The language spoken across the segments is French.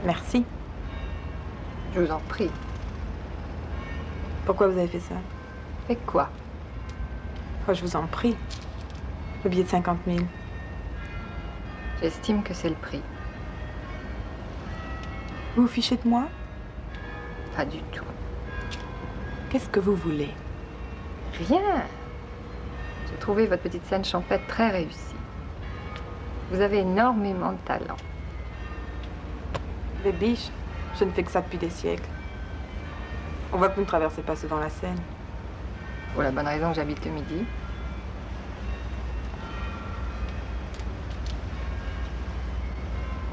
Merci. Je vous en prie. Pourquoi vous avez fait ça? Fait quoi? Oh, je vous en prie. Le billet de 50 000. J'estime que c'est le prix. Vous vous fichez de moi? Pas du tout. Qu'est-ce que vous voulez? Rien. J'ai trouvé votre petite scène champêtre très réussie. Vous avez énormément de talent. Les biches, je ne fais que ça depuis des siècles. On voit que vous ne traversez pas souvent la Seine. Pour la bonne raison que j'habite le Midi.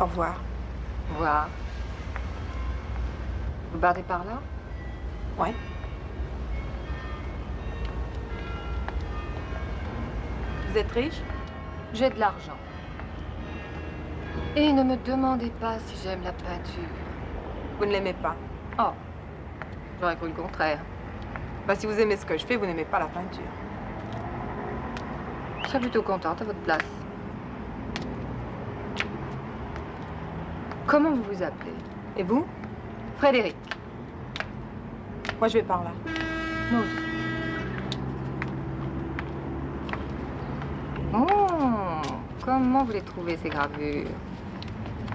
Au revoir. Au revoir. Vous partez par là? Ouais. Vous êtes riche? J'ai de l'argent. Et ne me demandez pas si j'aime la peinture. Vous ne l'aimez pas? Oh, j'aurais cru le contraire. Bah, si vous aimez ce que je fais, vous n'aimez pas la peinture. Je serais plutôt contente à votre place. Comment vous vous appelez? Et vous? Frédéric. Moi, je vais par là. Moi aussi. Oh, comment vous les trouvez, ces gravures?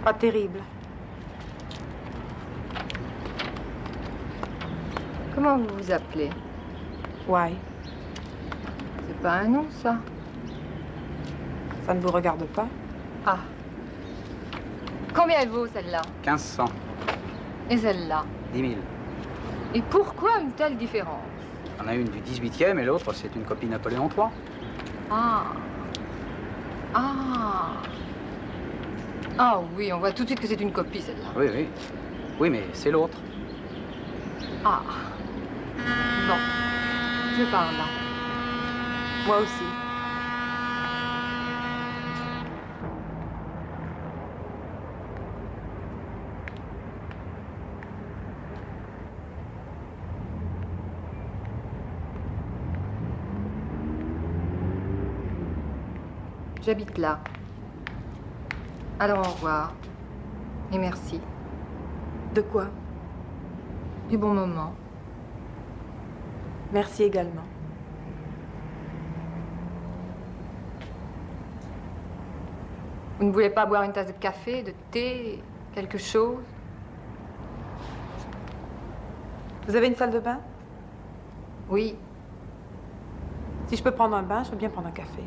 Pas terrible. Comment vous vous appelez? Ouais. C'est pas un nom, ça? Ça ne vous regarde pas? Ah. Combien elle vaut, celle-là? 1500. Et celle-là? 10 000. Et pourquoi une telle différence? On a une du 18e et l'autre, c'est une copie Napoléon III. Ah. Ah. Ah oui, on voit tout de suite que c'est une copie, celle-là. Oui, oui. Oui, mais c'est l'autre. Ah. Bon. Je vais par là. Moi aussi. J'habite là. Alors au revoir. Et merci. De quoi? Du bon moment. Merci également. Vous ne voulez pas boire une tasse de café, de thé, quelque chose? Vous avez une salle de bain? Oui, Si je peux prendre un bain, je veux bien prendre un café.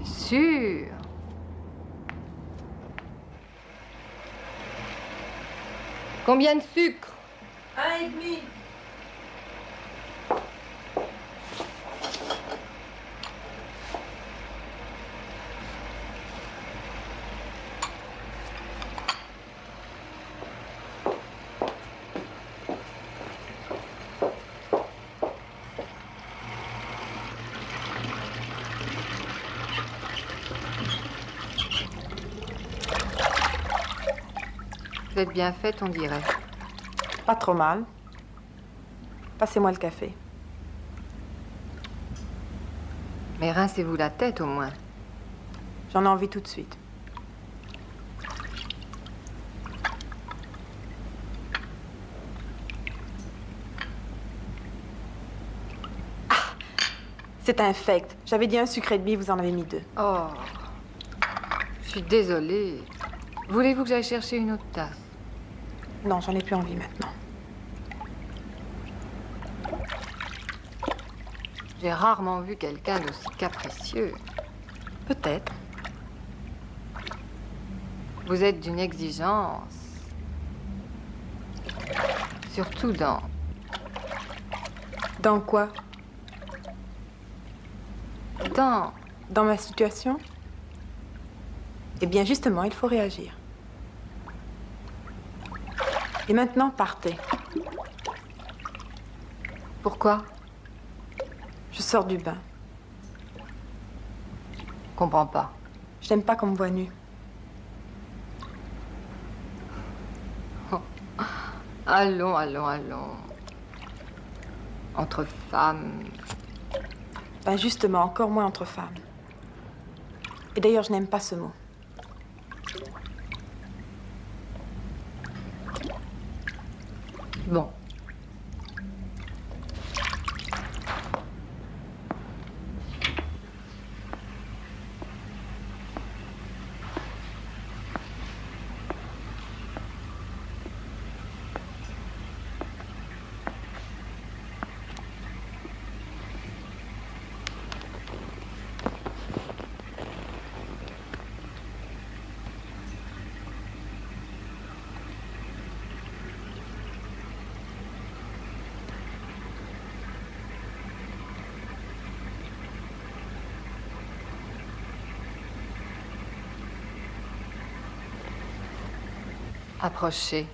bien sûr. Combien de sucre? 1,5. Vous êtes bien faite, on dirait. Pas trop mal. Passez-moi le café. Mais rincez-vous la tête, au moins. J'en ai envie tout de suite. Ah! C'est infect. J'avais dit un sucre et demi, vous en avez mis 2. Oh, je suis désolée. Voulez-vous que j'aille chercher une autre tasse? Non, j'en ai plus envie maintenant. J'ai rarement vu quelqu'un d'aussi capricieux. Peut-être. Vous êtes d'une exigence. Surtout dans... Dans quoi? Dans... Dans ma situation? Eh bien, justement, il faut réagir. Et maintenant, partez. Pourquoi? Je sors du bain. Comprends pas. Je n'aime pas qu'on me voie nue. Allons, allons, allons. Entre femmes... Ben justement, encore moins entre femmes. Et d'ailleurs, je n'aime pas ce mot. Bon. Approchez.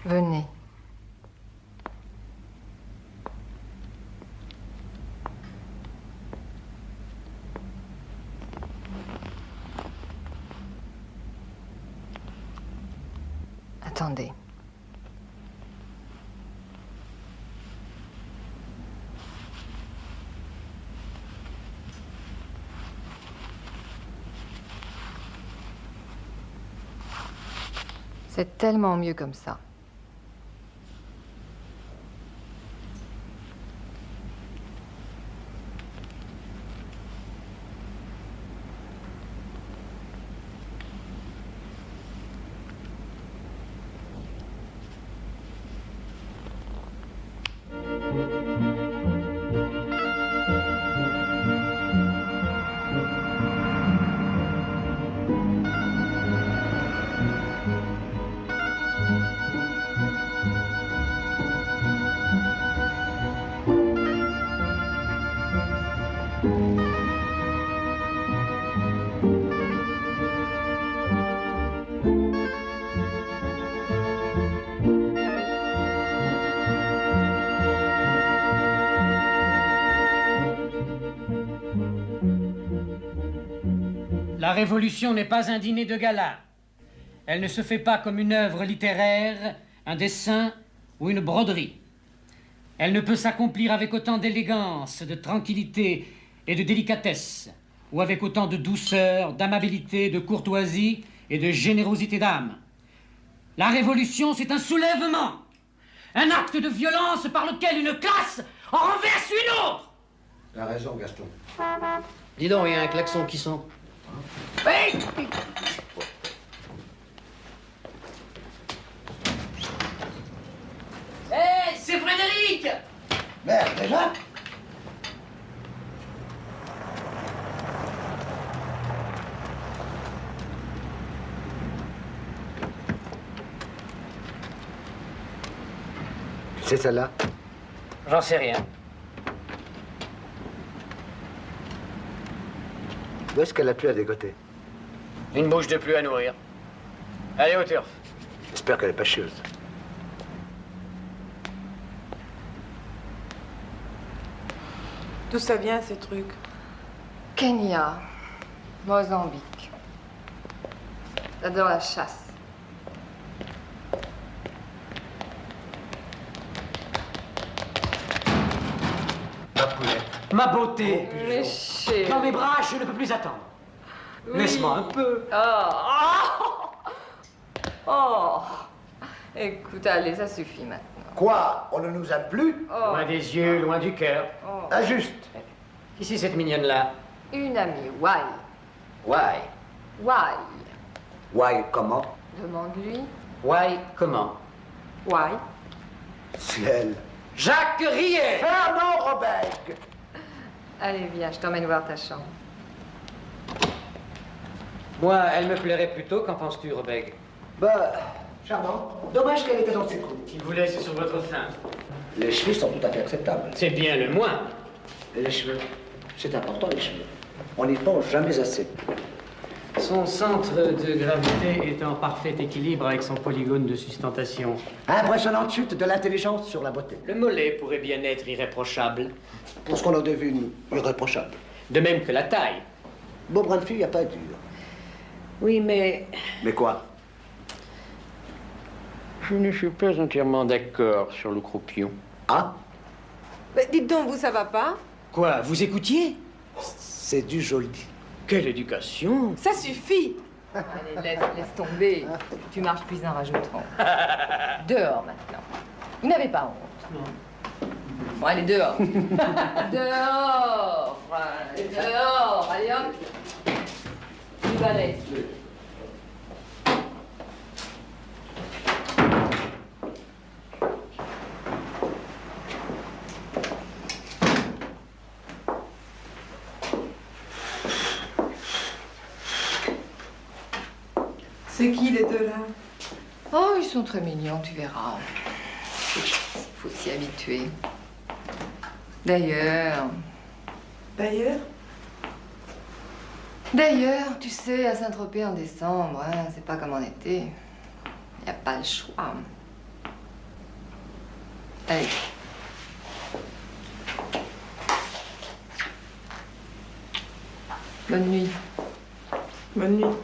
Venez. Attendez. C'est tellement mieux comme ça. La Révolution n'est pas un dîner de gala. Elle ne se fait pas comme une œuvre littéraire, un dessin ou une broderie. Elle ne peut s'accomplir avec autant d'élégance, de tranquillité et de délicatesse, ou avec autant de douceur, d'amabilité, de courtoisie et de générosité d'âme. La Révolution, c'est un soulèvement, un acte de violence par lequel une classe en renverse une autre. T'as raison, Gaston. Dis donc, il y a un klaxon qui sent. Hey! Hey, c'est Frédéric! Merde, déjà? C'est celle-là? J'en sais rien. Où est-ce qu'elle a pu à dégoter? Une bouche de plus à nourrir. Allez au turf. J'espère qu'elle est pas chieuse. D'où ça vient, ces trucs? Kenya, Mozambique. J'adore la chasse. Ma poulet. Ma beauté! Mais chérie. Dans mes bras, je ne peux plus attendre. Oui. Laisse-moi un peu. Oh. Oh. Écoute, allez, ça suffit maintenant. Quoi? On ne nous aime plus? Oh. Loin des yeux, loin du cœur. Oh. Injuste. Ici, cette mignonne-là. Une amie, why? Why? Why? Why comment? Demande-lui. Why, comment? Why? Ciel. Jacques Riet! Fernand Robeg. Allez, viens, je t'emmène voir ta chambre. Moi, elle me plairait plutôt. Qu'en penses-tu, Rebecca? Bah, charmant. Dommage qu'elle était dans ses coups. Il vous laisse sur votre faim. Les cheveux sont tout à fait acceptables. C'est bien le moins. Et les cheveux? C'est important, les cheveux. On n'y pense jamais assez. Son centre de gravité est en parfait équilibre avec son polygone de sustentation. Impressionnante chute de l'intelligence sur la beauté. Le mollet pourrait bien être irréprochable. Pour ce qu'on a devine, irréprochable. De même que la taille. Beau brin de fille, y a pas dur. Oui, mais Mais quoi? je ne suis pas entièrement d'accord sur le croupion. Ah? Dites donc, vous, ça va pas? Quoi, vous écoutiez? C'est du joli. Quelle éducation! Ça suffit. Allez, laisse tomber. Tu marches plus un rajoutant. Dehors maintenant. Vous n'avez pas honte. Non. Bon, allez, dehors. Dehors. Dehors. Allez, hop. Du balai. C'est qui les deux là? Oh, ils sont très mignons, tu verras. Il faut s'y habituer. D'ailleurs, tu sais, à Saint-Tropez en décembre, hein, c'est pas comme en été. Il n'y a pas le choix. Allez. Bonne nuit. Bonne nuit.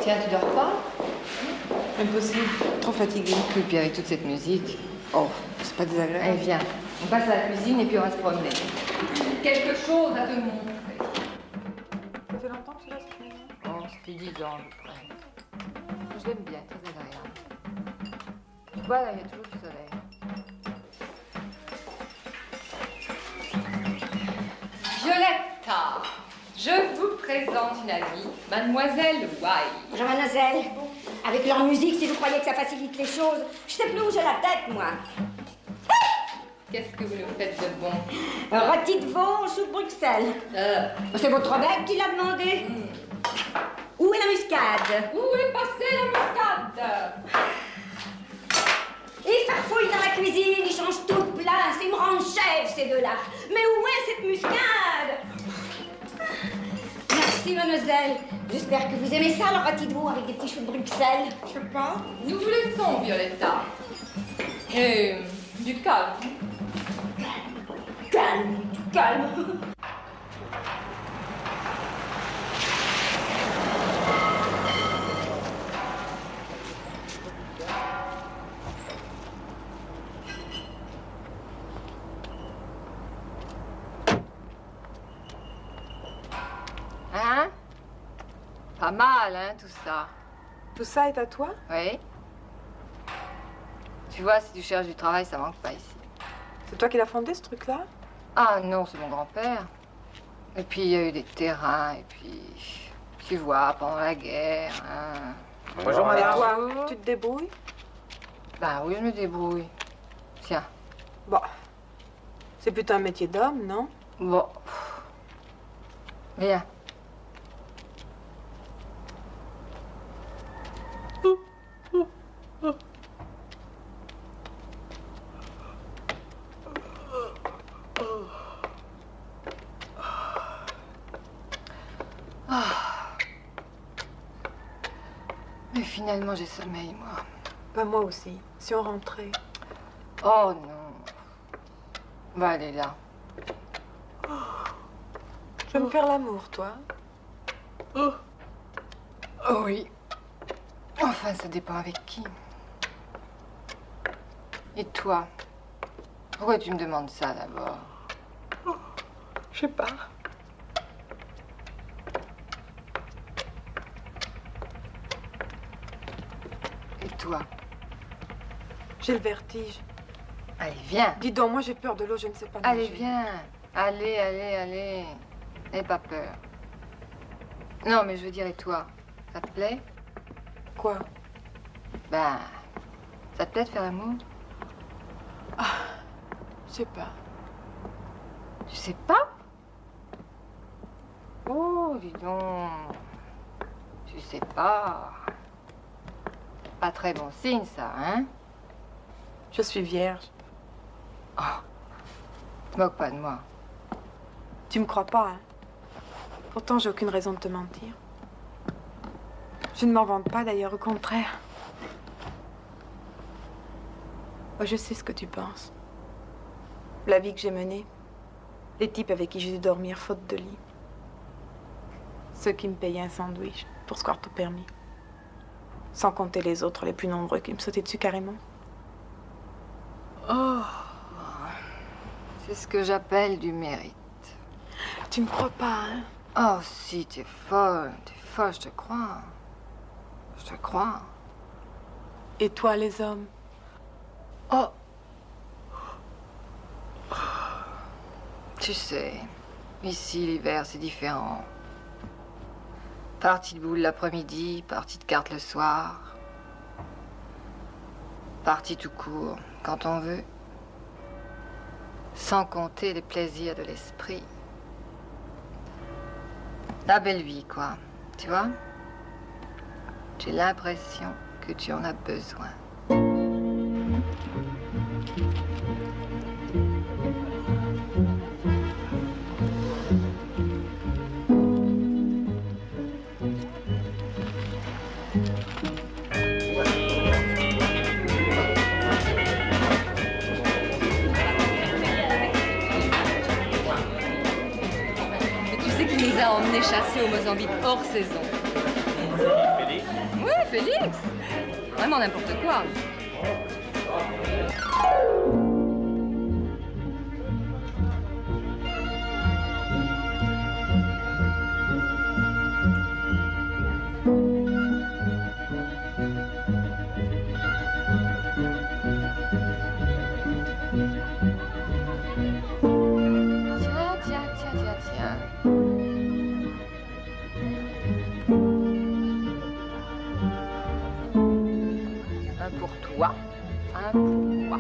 Tiens, tu dors pas? Impossible. Trop fatiguée. Et puis avec toute cette musique. Oh, c'est pas désagréable. Allez, viens. On passe à la cuisine et puis on va se promener. Quelque chose à te montrer. Ça fait longtemps que tu restes chez moi? Oh, ça fait 10 ans à peu près. Je l'aime bien, très agréable. Tu vois, là, il y a toujours du soleil. Violetta, je vous présente une amie, Mademoiselle White. Bonjour, mademoiselle. Avec leur musique, si vous croyez que ça facilite les choses, je sais plus où j'ai la tête, moi. Qu'est-ce que vous nous faites de bon? Rôti de veau sous Bruxelles. C'est votre bec qui l'a demandé. Où est la muscade? Où est passée la muscade? Ils farfouillent dans la cuisine, ils changent tout de place, ils me rendent chef, ces deux-là. Mais où est cette muscade? Merci, mademoiselle. J'espère que vous aimez ça, le rôti de veau avec des petits choux de Bruxelles. Je sais pas. Nous vous laissons, Violetta. Et du calme. Calme, calme. Hein? Pas mal, hein, tout ça. Tout ça est à toi? Oui. Tu vois, si tu cherches du travail, ça manque pas ici. C'est toi qui l'as fondé, ce truc-là? Ah non, c'est mon grand-père. Et puis, il y a eu des terrains, et puis... Tu vois, pendant la guerre, hein, Bonjour, madame. Toi, tu te débrouilles? Bah oui, je me débrouille. Tiens. Bon. C'est plutôt un métier d'homme, non? Bon. Viens. Mais finalement, j'ai sommeil, moi. Ben, moi aussi. Si on rentrait. Oh non. Va aller là. Je veux me faire l'amour, toi. Oh oui. Enfin, ça dépend avec qui. Et toi? Pourquoi tu me demandes ça d'abord? Je sais pas. Et toi? J'ai le vertige. Allez, viens. Dis donc, moi j'ai peur de l'eau, je ne sais pas Allez, nager. viens. Allez, allez, allez. N'aie pas peur. Non, mais je veux dire, et toi? Ça te plaît? Quoi? Ben, ça te plaît de faire l'amour? Je sais pas. Tu sais pas? Oh, dis donc. Tu sais pas. Pas très bon signe, ça, hein? Je suis vierge. Te moque pas de moi. Tu me crois pas, hein? Pourtant, j'ai aucune raison de te mentir. Je ne m'en vante pas, d'ailleurs, au contraire. Oh, je sais ce que tu penses. La vie que j'ai menée. Les types avec qui j'ai dû dormir faute de lit. Ceux qui me payaient un sandwich pour se croire tout permis. Sans compter les autres, les plus nombreux, qui me sautaient dessus carrément. Oh. C'est ce que j'appelle du mérite. Tu me crois pas, hein? Oh, si, t'es folle, je te crois. Je te crois. Et toi, les hommes? Oh. Tu sais, ici, l'hiver, c'est différent. Partie de boule l'après-midi, partie de cartes le soir. Partie tout court, quand on veut. Sans compter les plaisirs de l'esprit. La belle vie, quoi. Tu vois? J'ai l'impression que tu en as besoin. Emmené chasser au Mozambique hors saison. Félix? Oui, Félix. Vraiment n'importe quoi. Tiens. Un pour toi, un pour moi.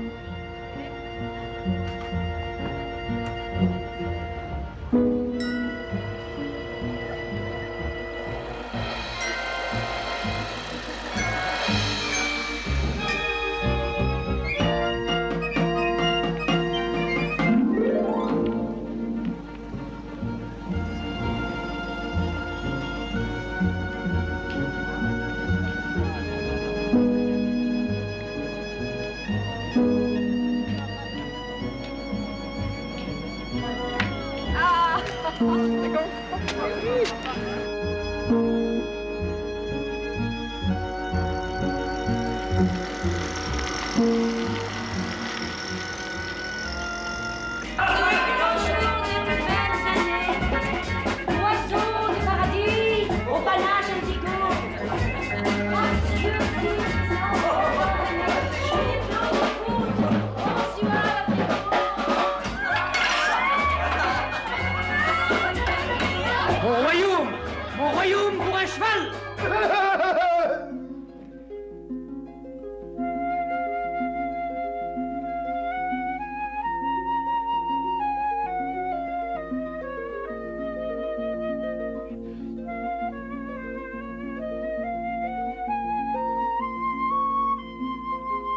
Mon royaume pour un cheval!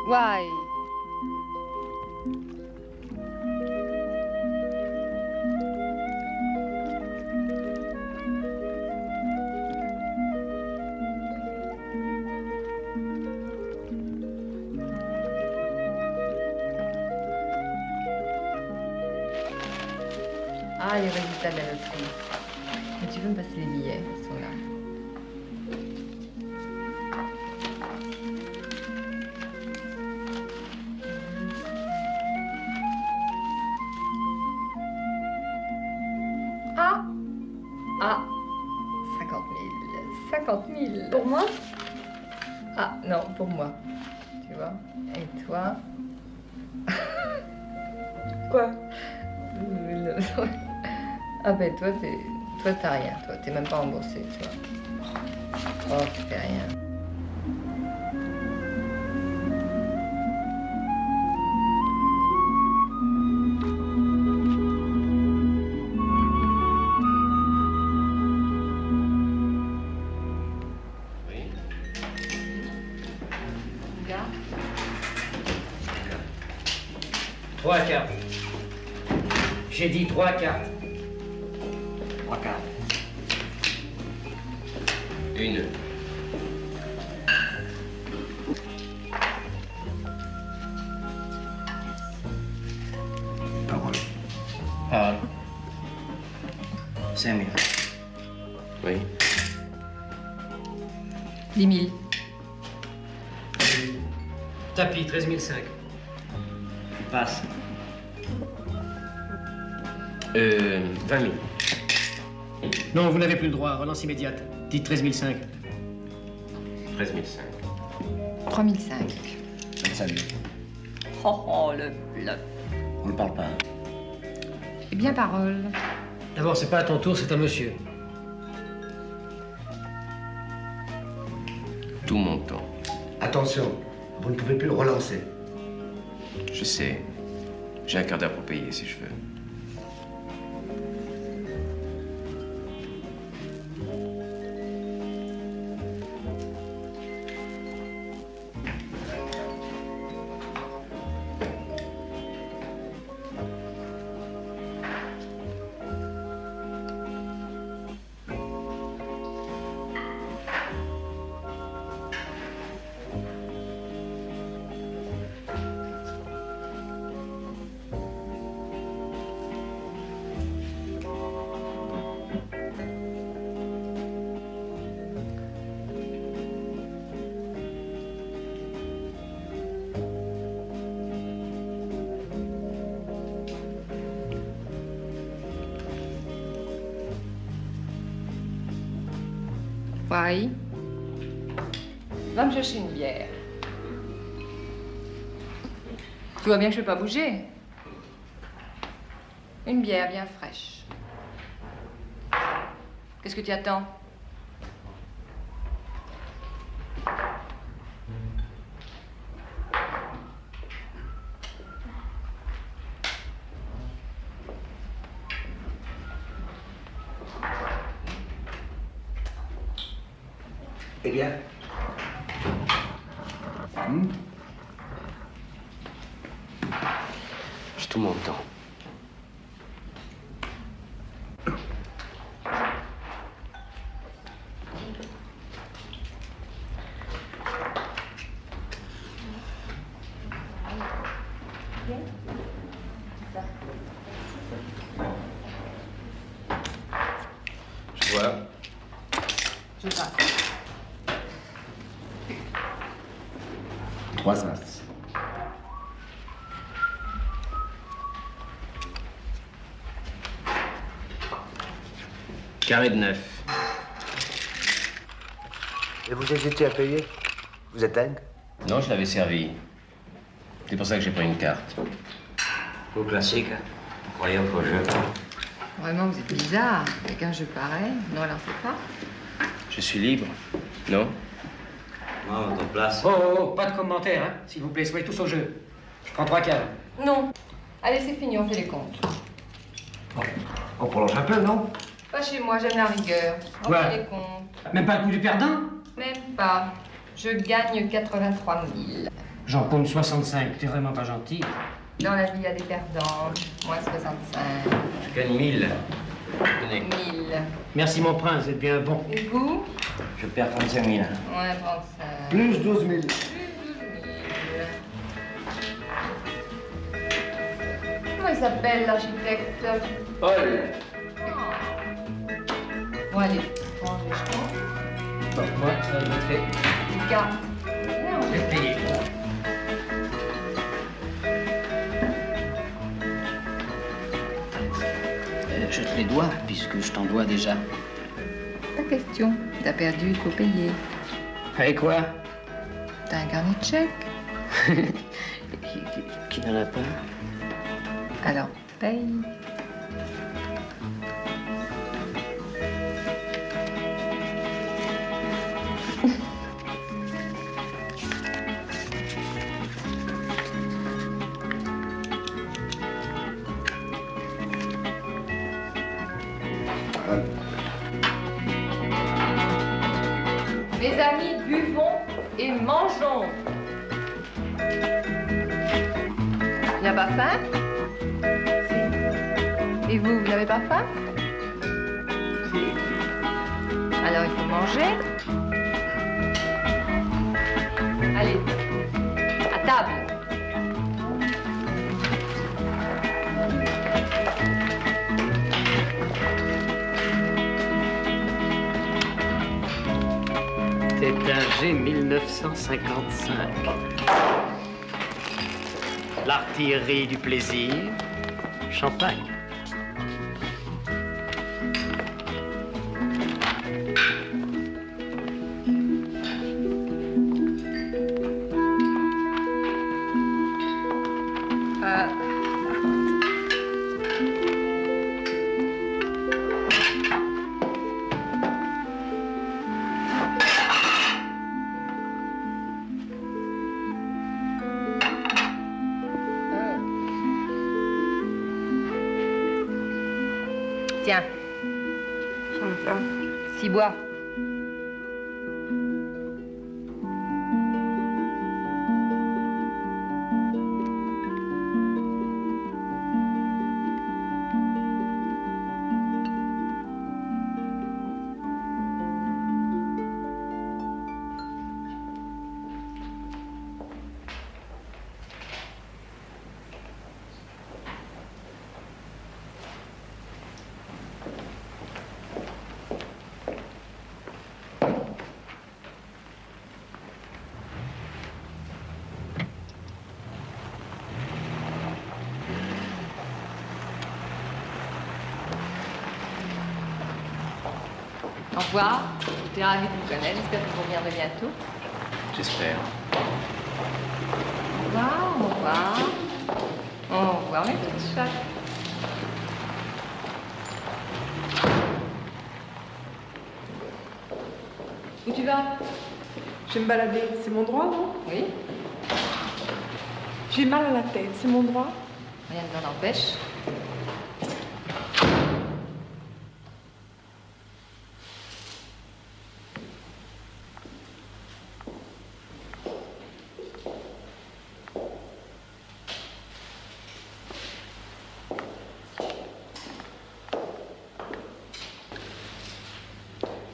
Why? Ah, les résultats de la loterie. Mais tu veux me passer les billets? Ils sont là. Ah! Ah! 50 000. 50 000. Pour moi? Ah, non, pour moi. Tu vois? Et toi? Quoi? Ah ben toi, t'as rien, toi. T'es même pas remboursé, tu vois. Oh, tu fais rien. Oui. Regarde. 3 cartes. J'ai dit 3 cartes. 3 cartes. Une. Parole. Parole. 5 000. Oui. 10 000. Tapis, 13 500. Passe. 20 000. Non, vous n'avez plus le droit. Relance immédiate. Dites 13 500. 13 500. 3 500. 25 000. Oh, le bluff. On ne parle pas. Eh bien, parole. D'abord, c'est pas à ton tour, c'est à monsieur. Tout mon temps. Attention, vous ne pouvez plus le relancer. Je sais. J'ai un quart d'heure pour payer si je veux. Why? Va me chercher une bière. Tu vois bien que je ne vais pas bouger. Une bière bien fraîche. Qu'est-ce que tu attends? Eh bien. J'ai tout mon temps. Je vois. Je passe. 3 as. Carré de 9. Et vous hésitez à payer? Vous êtes dingue? Non, je l'avais servi. C'est pour ça que j'ai pris une carte. Au classique, incroyable au jeu. Vraiment, vous êtes bizarre. Avec un jeu pareil, ne relancez pas. Je suis libre, non? Non, à ton place. Oh, oh, oh, pas de commentaires, hein, s'il vous plaît, soyez tous au jeu. Je prends 3 quarts. Non. Allez, c'est fini, on fait les comptes. On prolonge un peu, non? Pas chez moi, j'aime la rigueur. On Ouais. fait les comptes. Même pas le coup du perdant? Même pas. Je gagne 83 000. J'en compte 65. T'es vraiment pas gentil. Dans la vie, il y a des perdants. Moins 65. Je gagne 1000. Tenez. 1000. Merci, mon prince, vous êtes bien bon. Et vous? Je perds 35 000. Moins 35. Plus 12 000. Comment il s'appelle, l'architecte? Paul. Bon, allez, range les jetons. Bon, moi, ça va être fait. Les cartes. Je vais payer. Je te les dois, puisque je t'en dois déjà. Pas question. T'as perdu, il faut payer. Et quoi? T'as un carnet de chèques? Qui n'en a pas? Alors, paye. Mes amis, buvons et mangeons. Il n'y a pas faim? Et vous, vous n'avez pas faim? Alors il faut manger. Allez, à table. C'est un G 1955. L'artillerie du plaisir. Champagne. Tiens, J'en ai pas. 6 bois. Au revoir. J'étais ravie de vous connaître. J'espère que vous reviendrez bientôt. J'espère. Au revoir, au revoir. Au revoir, mes petites chattes. Où tu vas? Je vais me balader. C'est mon droit, non? Oui, J'ai mal à la tête. C'est mon droit? rien ne t'en empêche.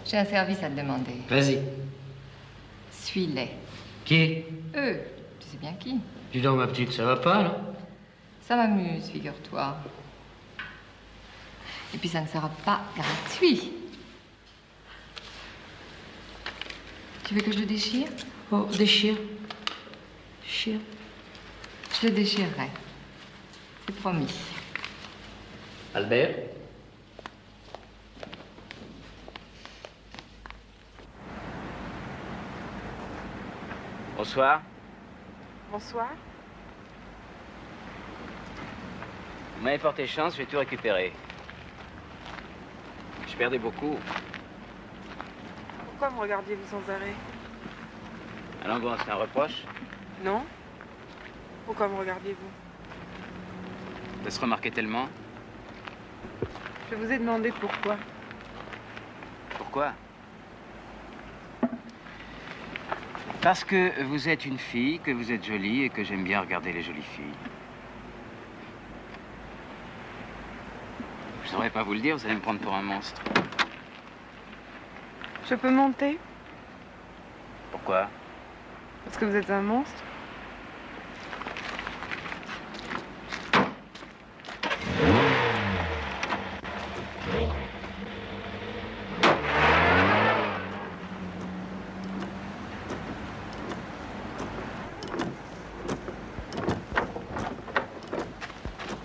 J'ai un service à te demander. Vas-y. Suis-les. Qui? Eux, tu sais bien qui. Dis donc, ma petite, ça va pas, là? Ça m'amuse, figure-toi. Et puis ça ne sera pas gratuit. Tu veux que je le déchire? Oh, déchire. Déchire. Je le déchirerai. C'est promis. Albert? Bonsoir. Bonsoir. Vous m'avez porté chance, je vais tout récupérer. Je perdais beaucoup. Pourquoi me regardiez-vous sans arrêt? Alors bon, c'est un reproche. Non? Pourquoi me regardiez-vous? De se remarquer tellement. Je vous ai demandé pourquoi. Pourquoi? Parce que vous êtes une fille, que vous êtes jolie et que j'aime bien regarder les jolies filles. Je saurais pas vous le dire, vous allez me prendre pour un monstre. Je peux monter? Pourquoi? Parce que vous êtes un monstre?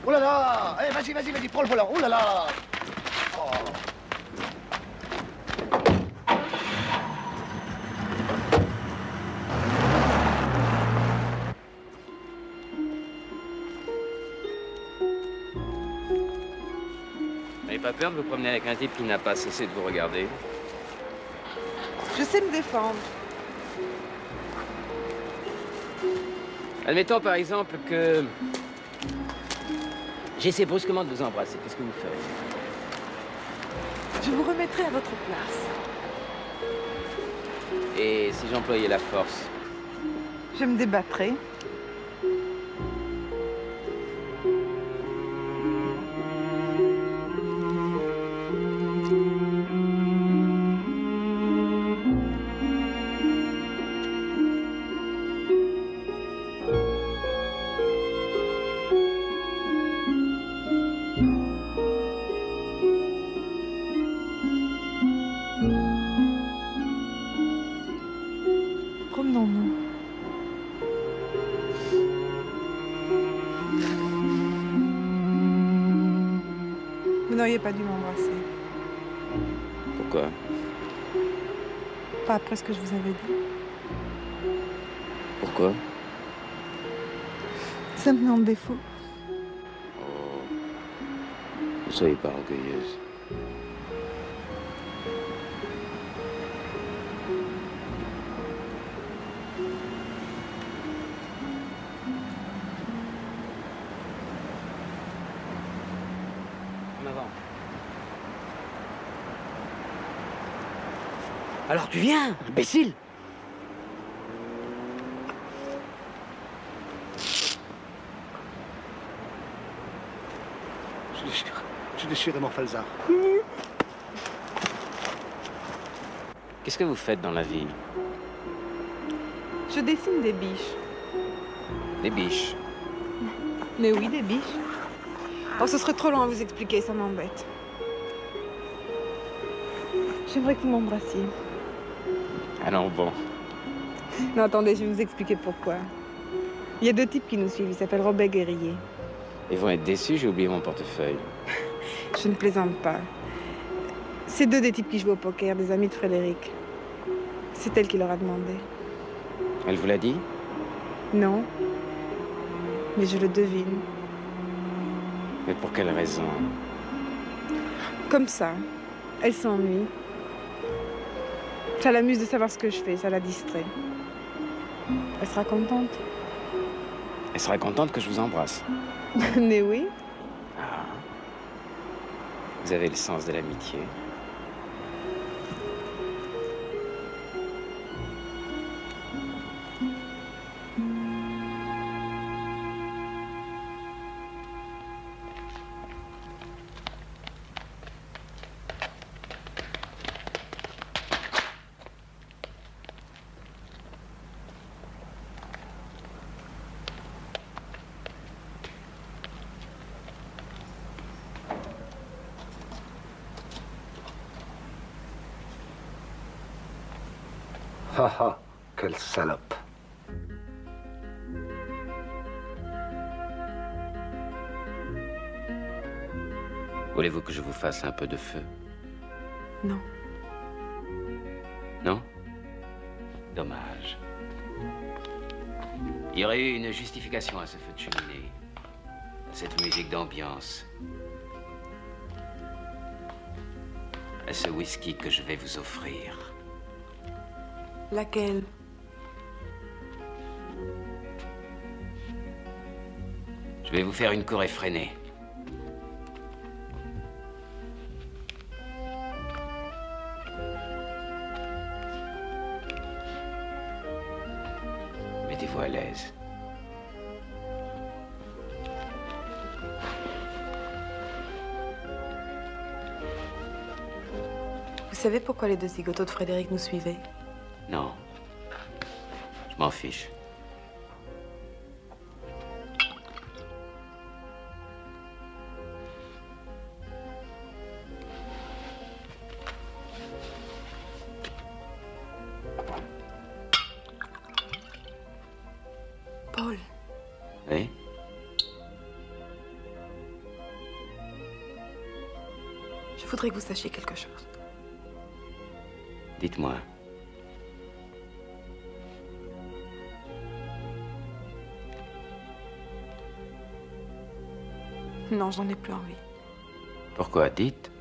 Oh là là! Allez, vas-y, prends le volant. Oh là là! Oh. Vous n'avez pas peur de vous promener avec un type qui n'a pas cessé de vous regarder? Je sais me défendre. Admettons par exemple que j'essaie brusquement de vous embrasser. Qu'est-ce que vous faites? Je vous remettrai à votre place. Et si j'employais la force? Je me débattrai. Promenons-nous. Vous n'auriez pas dû m'embrasser. Pourquoi? Pas après ce que je vous avais dit. Pourquoi? Ça me met en défaut. Oh. Ne soyez pas orgueilleuse. En avant. Alors tu viens, imbécile! Je déchire mon falzar. Qu'est-ce que vous faites dans la vie? Je dessine des biches. Des biches. Mais oui, des biches. Oh, ce serait trop long à vous expliquer, ça m'embête. J'aimerais que vous m'embrassiez. Alors bon. Non, attendez, je vais vous expliquer pourquoi. Il y a deux types qui nous suivent, ils s'appellent Robert Guerrier. Ils vont être déçus, j'ai oublié mon portefeuille. Je ne plaisante pas. C'est deux des types qui jouent au poker, des amis de Frédéric. C'est elle qui leur a demandé. Elle vous l'a dit? Non. Mais je le devine. Mais pour quelle raison? Comme ça. Elle s'ennuie. Ça l'amuse de savoir ce que je fais, ça la distrait. Elle sera contente. Elle sera contente que je vous embrasse. Mais oui. Ah. Vous avez le sens de l'amitié. Ah, quelle salope. Voulez-vous que je vous fasse un peu de feu? Non. Non? Dommage. Il y aurait eu une justification à ce feu de cheminée, à cette musique d'ambiance, à ce whisky que je vais vous offrir. Laquelle? Je vais vous faire une cour effrénée. Mets-toi à l'aise. Vous savez pourquoi les deux zigotos de Frédéric nous suivaient? Non. Je m'en fiche. Paul. Oui? Je voudrais que vous sachiez quelque chose. Dites-moi. Non, j'en ai plus envie. Pourquoi? Dites.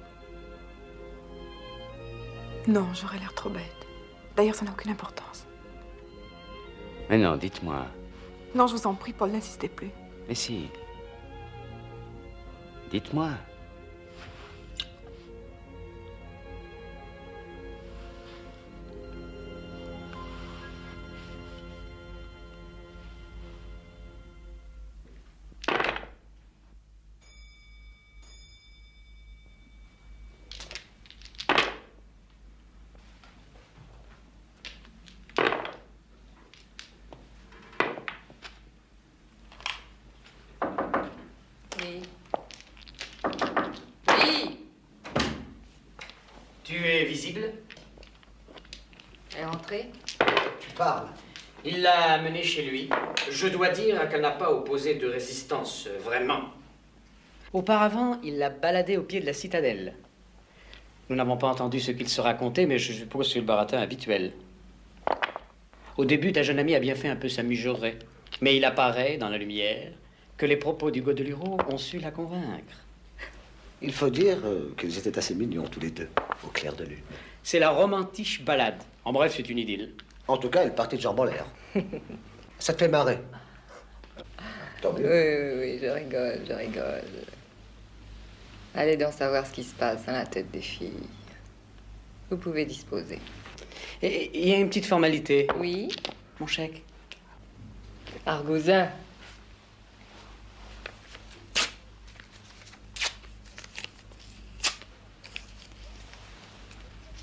Non, j'aurais l'air trop bête. D'ailleurs, ça n'a aucune importance. Mais non, dites-moi. Non, je vous en prie, Paul, n'insistez plus. Mais si. Dites-moi. Oui. Oui. Tu es visible? Elle est rentrée? Tu parles. Il l'a amenée chez lui. Je dois dire qu'elle n'a pas opposé de résistance, vraiment. Auparavant, il l'a baladée au pied de la citadelle. Nous n'avons pas entendu ce qu'il se racontait, mais je suppose que c'est le baratin habituel. Au début, ta jeune amie a bien fait un peu sa mijaurée. Mais il apparaît, dans la lumière, que les propos du Godelureau ont su la convaincre. Il faut dire qu'ils étaient assez mignons tous les deux, au clair de lune. C'est la romantiche balade. En bref, c'est une idylle. En tout cas, elle partait de jambes en l'air. Ça te fait marrer. Tant mieux. Oui, je rigole. Allez donc savoir ce qui se passe dans la tête des filles. Vous pouvez disposer. Et il y a une petite formalité. Oui? Mon chèque. Argousin.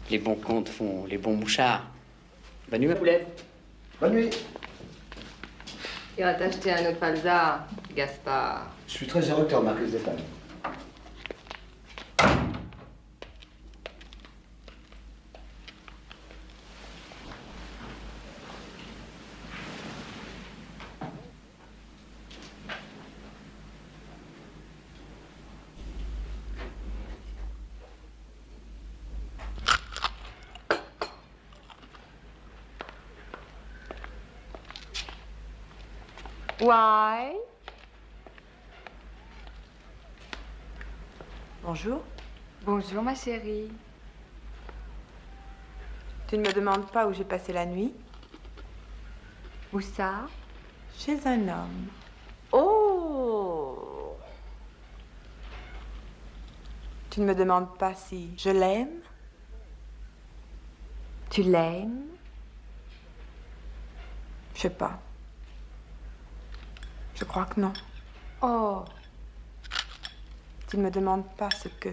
Les bons comptes font les bons mouchards. Bonne nuit, ma poulette. Bonne nuit. Il va t'acheter un autre Falzar, Gaspard. Je suis très heureux que tu aies remarqué ce détail. Why? Bonjour. Bonjour, ma chérie. Tu ne me demandes pas où j'ai passé la nuit? Où ça? Chez un homme. Oh! Tu ne me demandes pas si je l'aime? Tu l'aimes? Je sais pas. Je crois que non. Oh! Tu ne me demandes pas ce que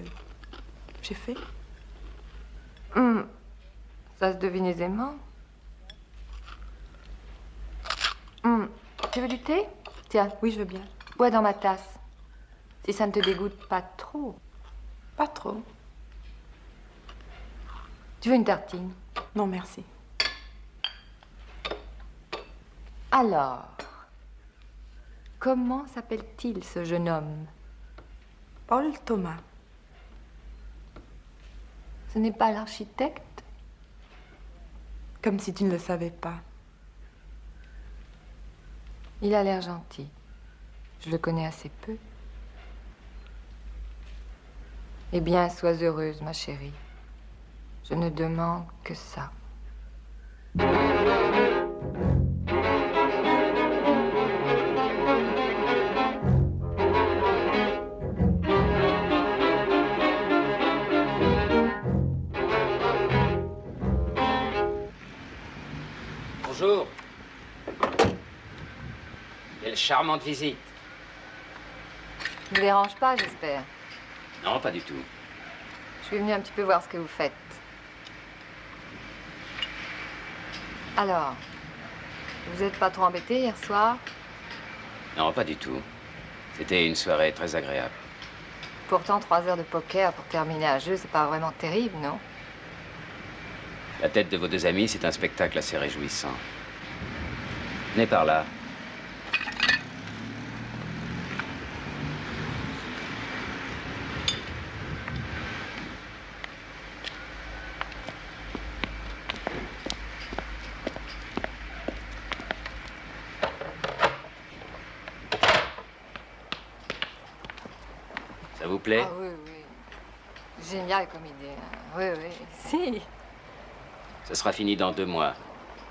j'ai fait? Ça se devine aisément. Tu veux du thé? Tiens. Oui, je veux bien. Bois dans ma tasse. Si ça ne te dégoûte pas trop. Pas trop. Tu veux une tartine? Non, merci. Alors, comment s'appelle-t-il, ce jeune homme? Paul Thomas. Ce n'est pas l'architecte? Comme si tu ne le savais pas. Il a l'air gentil. Je le connais assez peu. Eh bien, sois heureuse, ma chérie. Je ne demande que ça. Bonjour. Quelle charmante visite. Je vous dérange pas, j'espère. Non, pas du tout. Je suis venue un petit peu voir ce que vous faites. Alors, vous n'êtes pas trop embêté hier soir? Non, pas du tout. C'était une soirée très agréable. Pourtant, 3 heures de poker pour terminer un jeu, c'est pas vraiment terrible, non? La tête de vos deux amis, c'est un spectacle assez réjouissant. Venez par là. Ça vous plaît? Ah oui, oui. Génial comme idée. Oui, oui. Si. Ce sera fini dans 2 mois,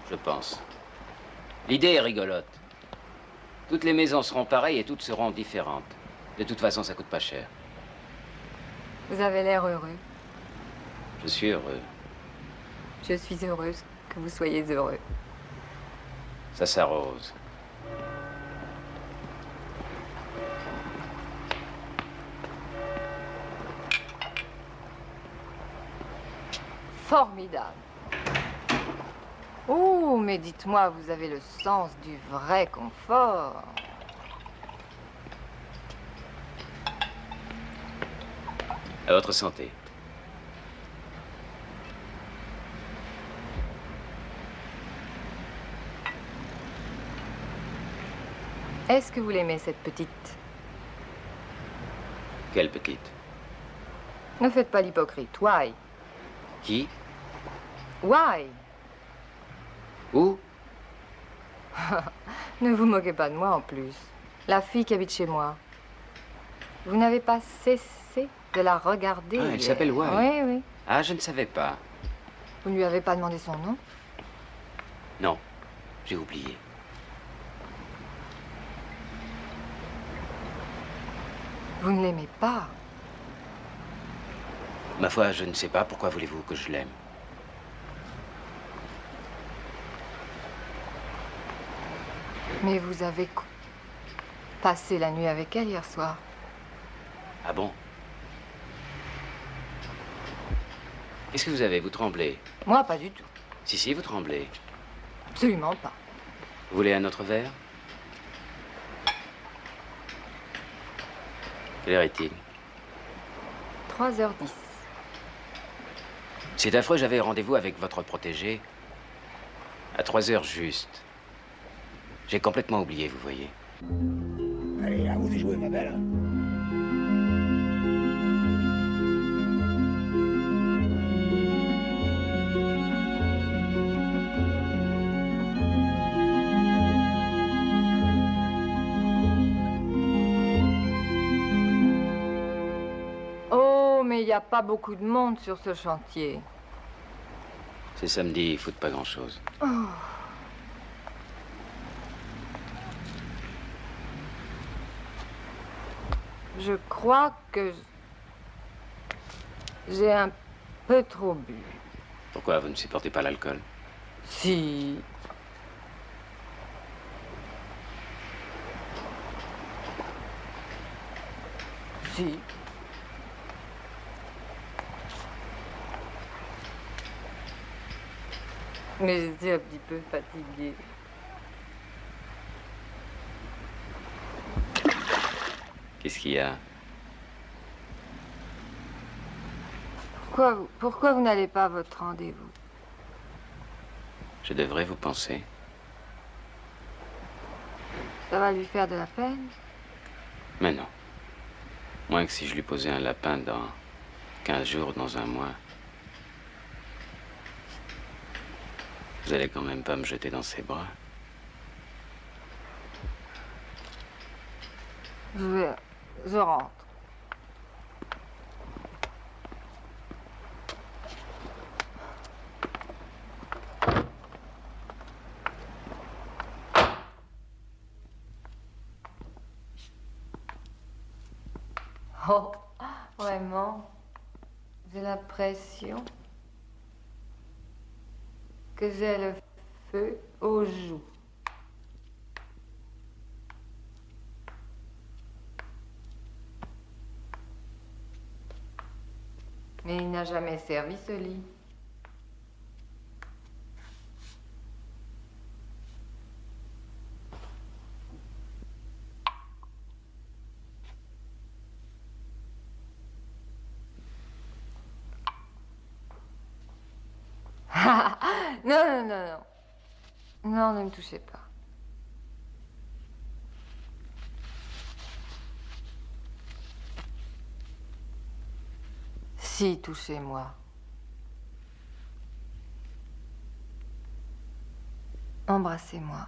je pense. L'idée est rigolote. Toutes les maisons seront pareilles et toutes seront différentes. De toute façon, ça coûte pas cher. Vous avez l'air heureux. Je suis heureux. Je suis heureuse que vous soyez heureux. Ça s'arrose. Formidable. Oh, mais dites-moi, vous avez le sens du vrai confort. À votre santé. Est-ce que vous l'aimez, cette petite? Quelle petite? Ne faites pas l'hypocrite. Why? Qui? Why? Où? Ne vous moquez pas de moi en plus. La fille qui habite chez moi. Vous n'avez pas cessé de la regarder. Ah, elle s'appelle Why? Oui, oui. Ah, je ne savais pas. Vous ne lui avez pas demandé son nom? Non, j'ai oublié. Vous ne l'aimez pas? Ma foi, je ne sais pas. Pourquoi voulez-vous que je l'aime? Mais vous avez passé la nuit avec elle hier soir. Ah bon? Qu'est-ce que vous avez? Vous tremblez? Moi, pas du tout. Si, si, vous tremblez. Absolument pas. Vous voulez un autre verre? Quelle heure est-il? 3h10. C'est affreux, j'avais rendez-vous avec votre protégé à 3 heures juste. J'ai complètement oublié, vous voyez. Allez, à vous de jouer, ma belle. Oh, mais il n'y a pas beaucoup de monde sur ce chantier. C'est samedi, il faut pas grand-chose. Oh. Je crois que j'ai un peu trop bu. Pourquoi vous ne supportez pas l'alcool? Si. Si. Mais j'étais un petit peu fatiguée. Qu'est-ce qu'il y a? Pourquoi vous n'allez pas à votre rendez-vous? Je devrais vous penser. Ça va lui faire de la peine? Mais non. Moins que si je lui posais un lapin dans 15 jours, dans 1 mois. Vous allez quand même pas me jeter dans ses bras. Je rentre. Oh, vraiment, j'ai l'impression que j'ai le feu aux joues. Mais il n'a jamais servi ce lit. Non, non, non, non. Non, ne me touchez pas. Si, touchez-moi. Embrassez-moi.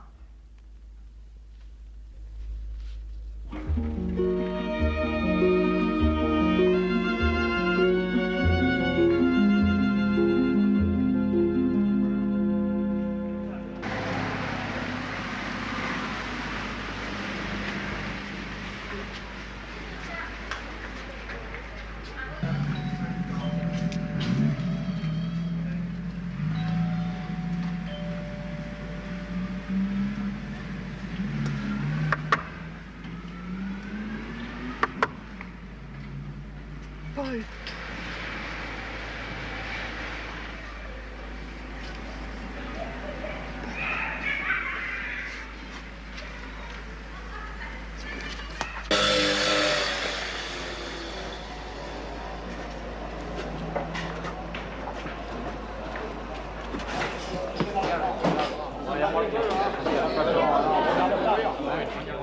Paul.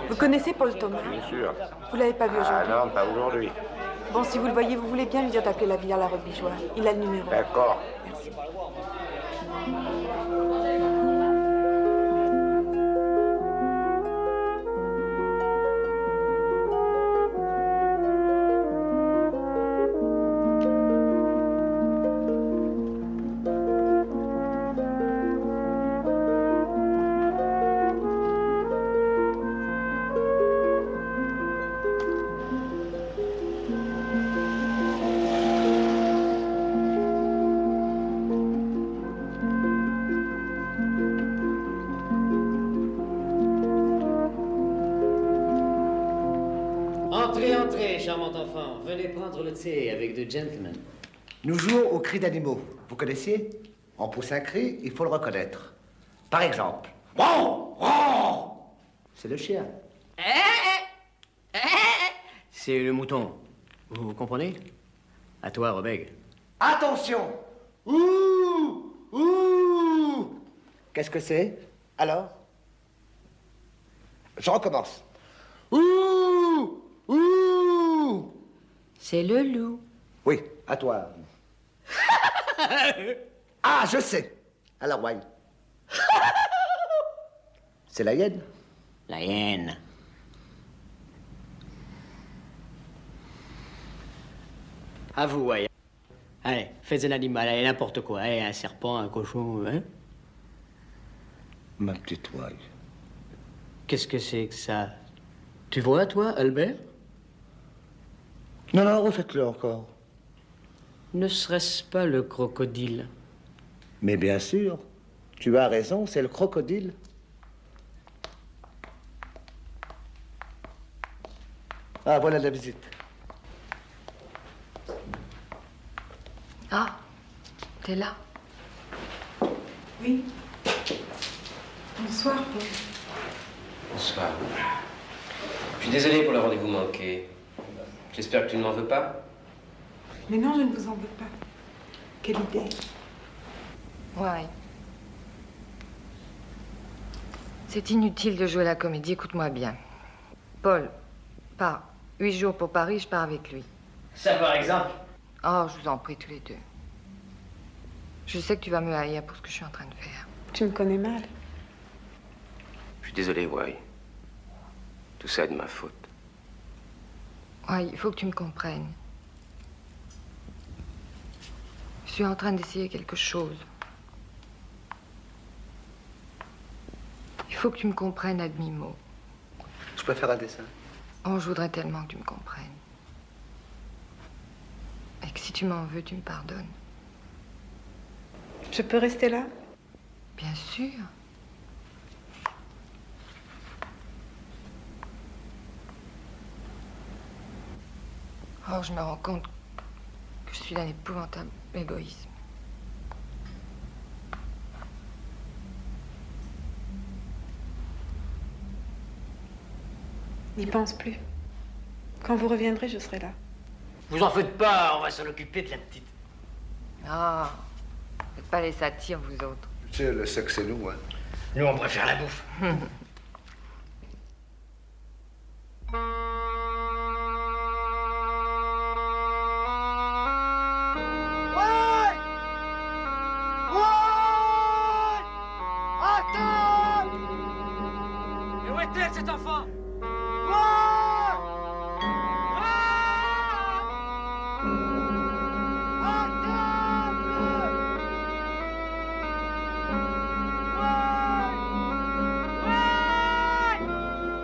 Vous connaissez Paul Thomas? Bien sûr. Vous l'avez pas vu aujourd'hui? Ah non, pas aujourd'hui. Bon, si vous le voyez, vous voulez bien lui dire d'appeler la Villa la Robigeois. Il a le numéro. D'accord. Merci. Entrez, entrez, charmant enfant. Venez prendre le thé avec deux gentlemen. Nous jouons au cri d'animaux. Vous connaissiez? On pousse un cri, il faut le reconnaître. Par exemple, ron, ron. C'est le chien. C'est le mouton. Vous comprenez? À toi, Robeg. Attention! Ouh! Ouh! Qu'est-ce que c'est? Alors? Je recommence. Ouh! Ouh! C'est le loup. Oui, à toi. Ah, je sais. Alors, ouais. C'est la hyène. La hyène. À vous, ouais. Allez, faites un animal, allez, n'importe quoi. Allez, un serpent, un cochon, hein? Ma petite ouaille. Qu'est-ce que c'est que ça? Tu vois, toi, Albert? Non, non, refaites-le encore. Ne serait-ce pas le crocodile? Mais bien sûr. Tu as raison, c'est le crocodile. Ah, voilà la visite. Ah, t'es là. Oui. Bonsoir, Paul. Bonsoir. Je suis désolé pour le rendez-vous manqué. J'espère que tu ne m'en veux pas. Mais non, je ne vous en veux pas. Quelle idée. Ouais. C'est inutile de jouer la comédie, écoute-moi bien. Paul, pars 8 jours pour Paris, je pars avec lui. Ça, par exemple? Oh, je vous en prie, tous les deux. Je sais que tu vas me haïr pour ce que je suis en train de faire. Tu me connais mal. Je suis désolé, Wai. Tout ça est de ma faute. Ouais, il faut que tu me comprennes. Je suis en train d'essayer quelque chose. Il faut que tu me comprennes à demi-mot. Je peux faire un dessin? Oh, je voudrais tellement que tu me comprennes. Et que si tu m'en veux, tu me pardonnes. Je peux rester là? Bien sûr. Oh, je me rends compte que je suis d'un épouvantable égoïsme. N'y pense plus. Quand vous reviendrez, je serai là. Vous en faites pas, on va s'en occuper de la petite. Ah, faites pas les satires, vous autres. Tu sais, le sexe, c'est nous, hein. Nous, on préfère la bouffe. Et où est-elle, cet enfant?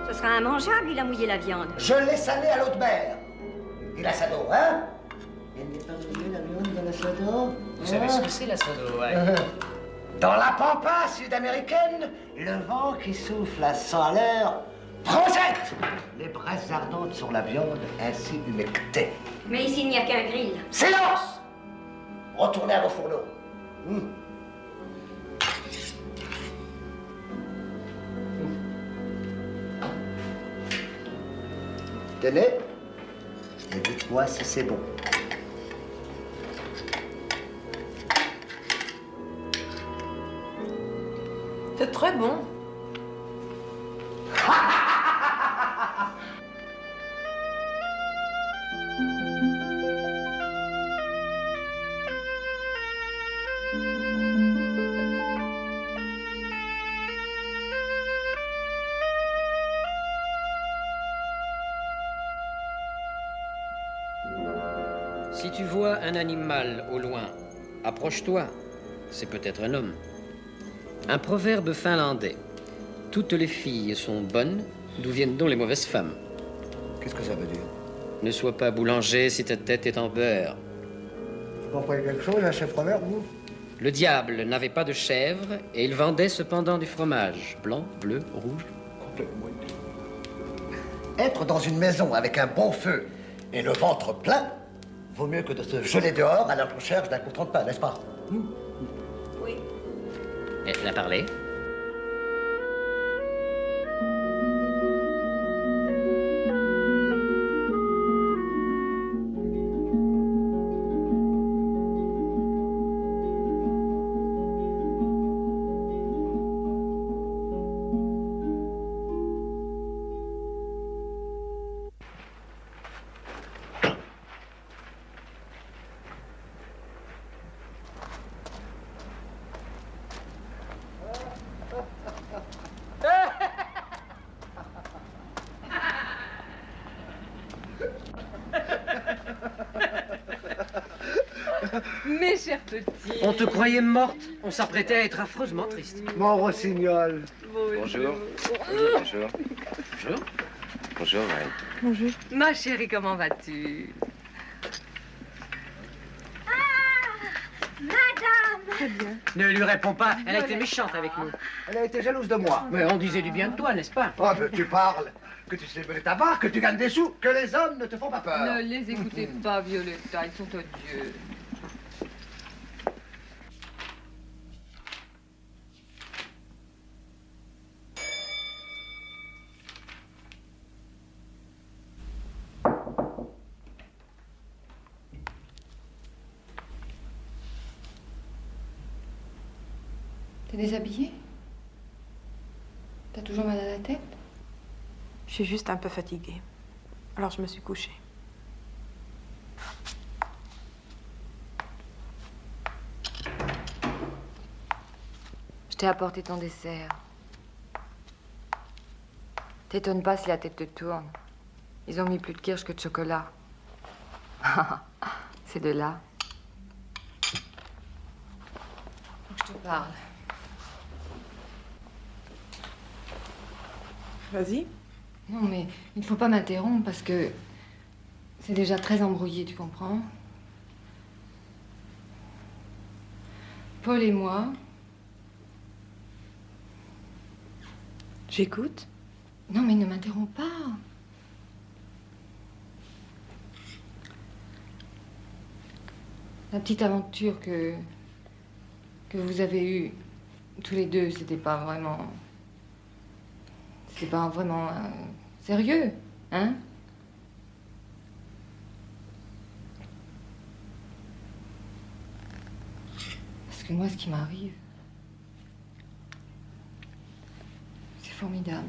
Ce sera immangeable, il a mouillé la viande. Je l'ai salé à l'eau de mer. Et la sado, hein? Elle n'est pas mouillée la viande dans la sado? Vous savez ce que c'est, la sado, ouais. Dans la pampa sud-américaine, le vent qui souffle à 100 à l'heure projette les braises ardentes sur la viande ainsi humectée. Mais ici, il n'y a qu'un grill. Silence! Retournez à vos fourneaux. Tenez, et dites-moi si c'est bon. C'est très bon. Si tu vois un animal au loin, approche-toi. C'est peut-être un homme. Un proverbe finlandais. Toutes les filles sont bonnes, d'où viennent donc les mauvaises femmes? Qu'est-ce que ça veut dire? Ne sois pas boulanger si ta tête est en beurre. Vous comprenez quelque chose à ce proverbe, vous? Le diable n'avait pas de chèvre et il vendait cependant du fromage. Blanc, bleu, rouge. Complètement. Être dans une maison avec un bon feu et le ventre plein vaut mieux que de se geler dehors à la recherche d'un courant de pain, n'est-ce pas? Oui. Elle a parlé. Mes chers petits. On te croyait morte. On s'apprêtait à être affreusement triste. Mon rossignol. Bonjour. Bonjour. Bonjour. Bonjour, Marie. Bonjour. Ma chérie, comment vas-tu? Madame! Très bien. Ne lui réponds pas. Elle a été méchante avec nous. Elle a été jalouse de moi. Mais on disait du bien de toi, n'est-ce pas? Oh, mais tu parles. Que tu sais mener ta barre, que tu gagnes des sous, que les hommes ne te font pas peur. Ne les écoutez pas, Violetta, ils sont odieux. T'es déshabillée? T'as toujours mal à la tête? Je suis juste un peu fatiguée. Alors je me suis couchée. Je t'ai apporté ton dessert. T'étonne pas si la tête te tourne. Ils ont mis plus de kirsch que de chocolat. C'est de là. Faut que je te parle. Vas-y. Non, mais il ne faut pas m'interrompre parce que c'est déjà très embrouillé, tu comprends? Paul et moi... J'écoute. Non, mais ne m'interromps pas. La petite aventure que vous avez eue tous les deux, c'était pas vraiment sérieux, hein? Parce que moi, ce qui m'arrive, c'est formidable.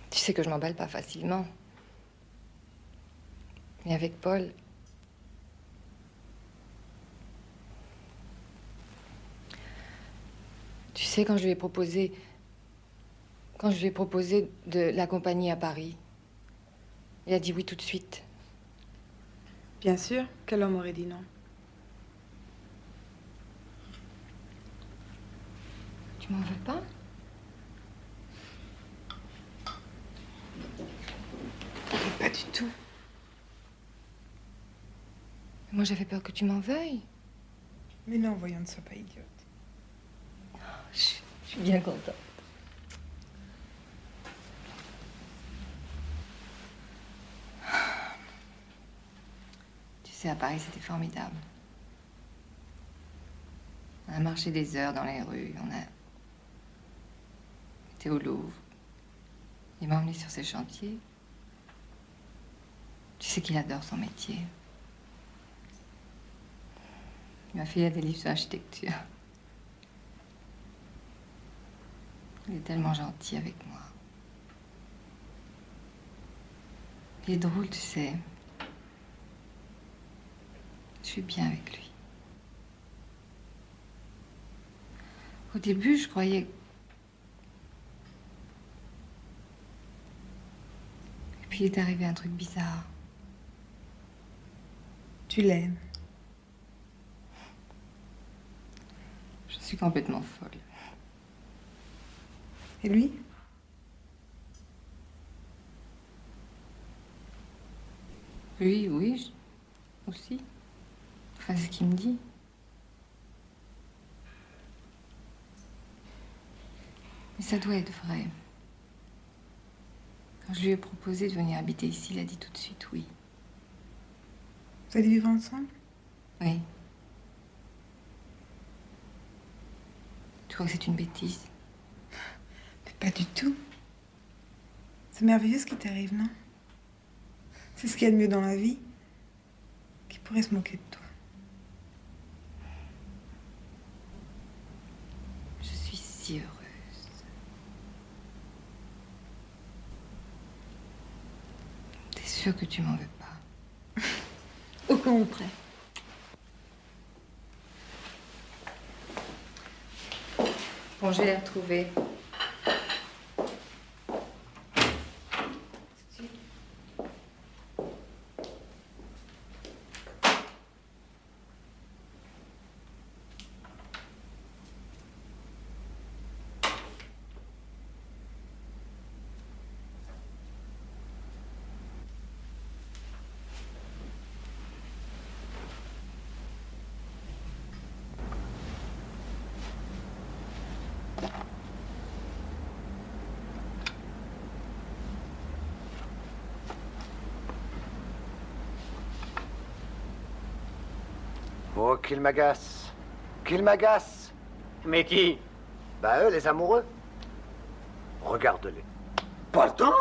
Tu sais que je m'emballe pas facilement. Mais avec Paul, tu sais, quand je lui ai proposé de l'accompagner à Paris, il a dit oui tout de suite. Bien sûr, quel homme aurait dit non? Tu m'en veux pas? Pas du tout. Moi, j'avais peur que tu m'en veuilles. Mais non, voyons, ne sois pas idiote. Je suis bien contente. Tu sais, à Paris, c'était formidable. On a marché des heures dans les rues, on a été au Louvre. Il m'a emmené sur ses chantiers. Tu sais qu'il adore son métier. Il m'a fait des livres sur l'architecture. Il est tellement gentil avec moi. Il est drôle, tu sais. Je suis bien avec lui. Au début, je croyais... Et puis il est arrivé un truc bizarre. Tu l'aimes. Je suis complètement folle. Et lui? Oui, oui, aussi. Enfin, c'est ce qu'il me dit. Mais ça doit être vrai. Quand je lui ai proposé de venir habiter ici, il a dit tout de suite oui. Vous allez vivre ensemble? Oui. Tu crois que c'est une bêtise? Mais pas du tout. C'est merveilleux ce qui t'arrive, non? C'est ce qu'il y a de mieux dans la vie. Qui pourrait se moquer de toi? Je suis si heureuse. T'es sûre que tu m'en veux pas? Au contraire. Bon, je vais les retrouver. Oh, qu'il m'agace. Qu'il m'agace. Mais qui? Bah eux, les amoureux. Regarde-les. Pas le temps.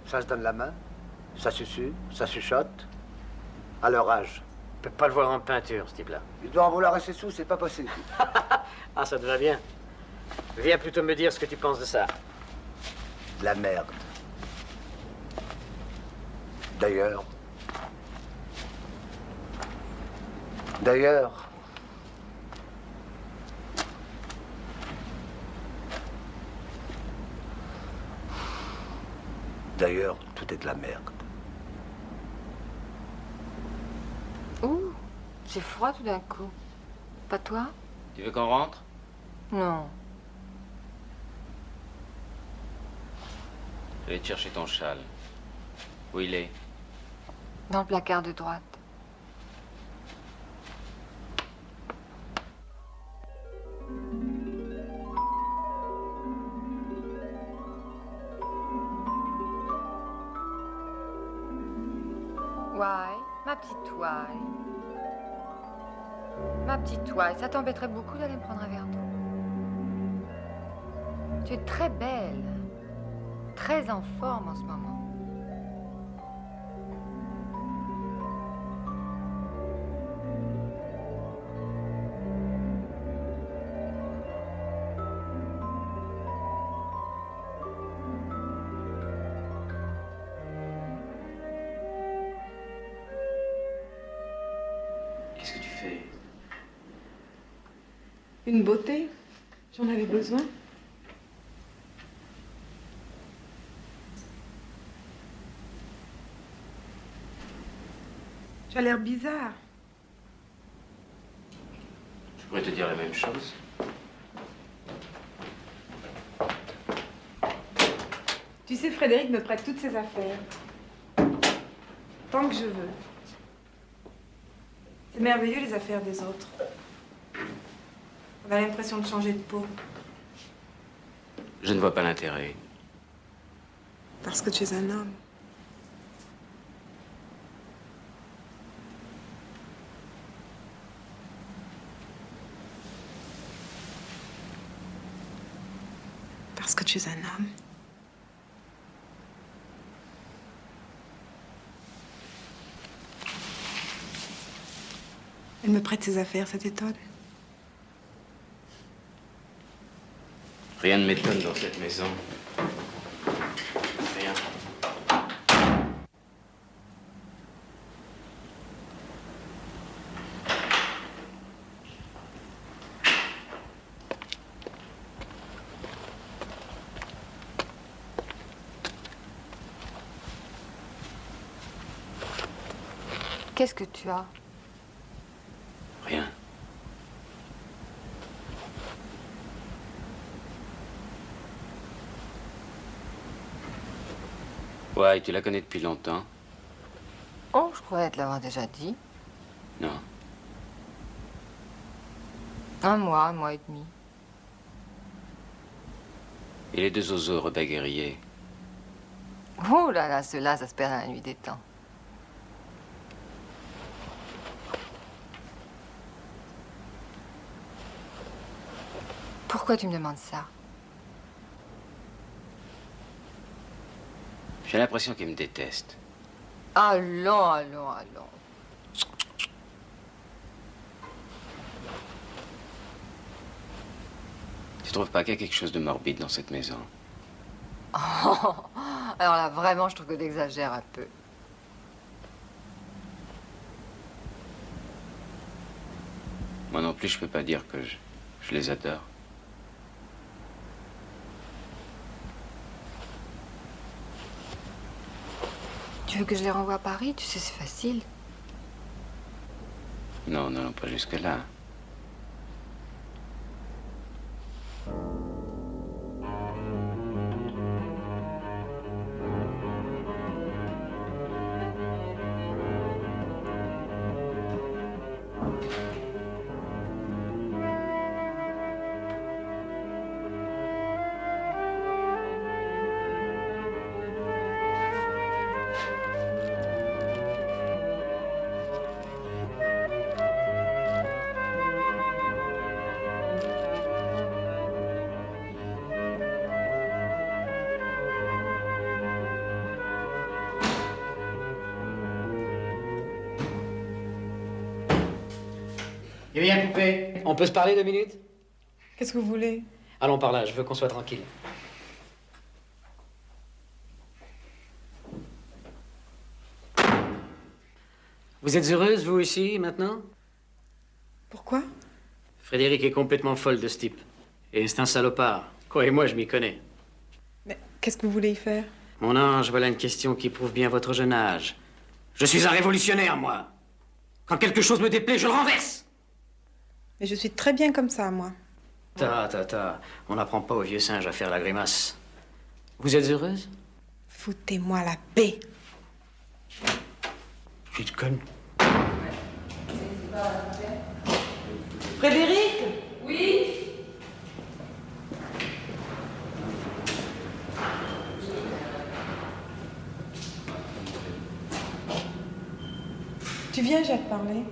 Ça se donne la main, ça susurre, ça chuchote. À leur âge. Je peux pas le voir en peinture, ce type-là. Il doit en vouloir assez sous, c'est pas possible. Ah, ça te va bien. Viens plutôt me dire ce que tu penses de ça. De la merde. D'ailleurs... D'ailleurs, tout est de la merde. Ouh, j'ai froid tout d'un coup. Pas toi? Tu veux qu'on rentre? Non. Je vais te chercher ton châle. Où il est? Dans le placard de droite. Why, ma petite Why. Ma petite Why, ça t'embêterait beaucoup d'aller me prendre un verre d'eau. Tu es très belle, très en forme en ce moment. Qu'est-ce que tu fais? Une beauté. J'en avais besoin. Tu as l'air bizarre. Je pourrais te dire la même chose. Tu sais, Frédéric me prête toutes ses affaires. Tant que je veux. C'est merveilleux, les affaires des autres. On a l'impression de changer de peau. Je ne vois pas l'intérêt. Parce que tu es un homme. Parce que tu es un homme. Elle me prête ses affaires, ça t'étonne? Rien ne m'étonne dans cette maison. Rien. Qu'est-ce que tu as? Rien. Ouais, tu la connais depuis longtemps? Oh, je croyais te l'avoir déjà dit. Non. Un mois et demi. Et les deux oiseaux rebaguerriers? Oh là là, ceux-là, ça se perd à la nuit des temps. Pourquoi tu me demandes ça? J'ai l'impression qu'ils me détestent. Allons. Tu trouves pas qu'il y a quelque chose de morbide dans cette maison? Oh, alors là, vraiment, je trouve que t'exagères un peu. Moi non plus, je peux pas dire que je les adore. Tu veux que je les renvoie à Paris? Tu sais, c'est facile. Non, pas jusque-là. Eh bien, poupée, on peut se parler 2 minutes? Qu'est-ce que vous voulez? Allons par là, je veux qu'on soit tranquille. Vous êtes heureuse, vous aussi, maintenant? Pourquoi? Frédéric est complètement folle de ce type. Et c'est un salopard. Croyez-moi, je m'y connais. Mais qu'est-ce que vous voulez y faire? Mon ange, voilà une question qui prouve bien votre jeune âge. Je suis un révolutionnaire, moi. Quand quelque chose me déplaît, je le renverse. Mais je suis très bien comme ça, moi. On n'apprend pas aux vieux singes à faire la grimace. Vous êtes heureuse? Foutez-moi la paix. Je suis conne. Frédéric? Oui? Tu viens, Jacques, parler?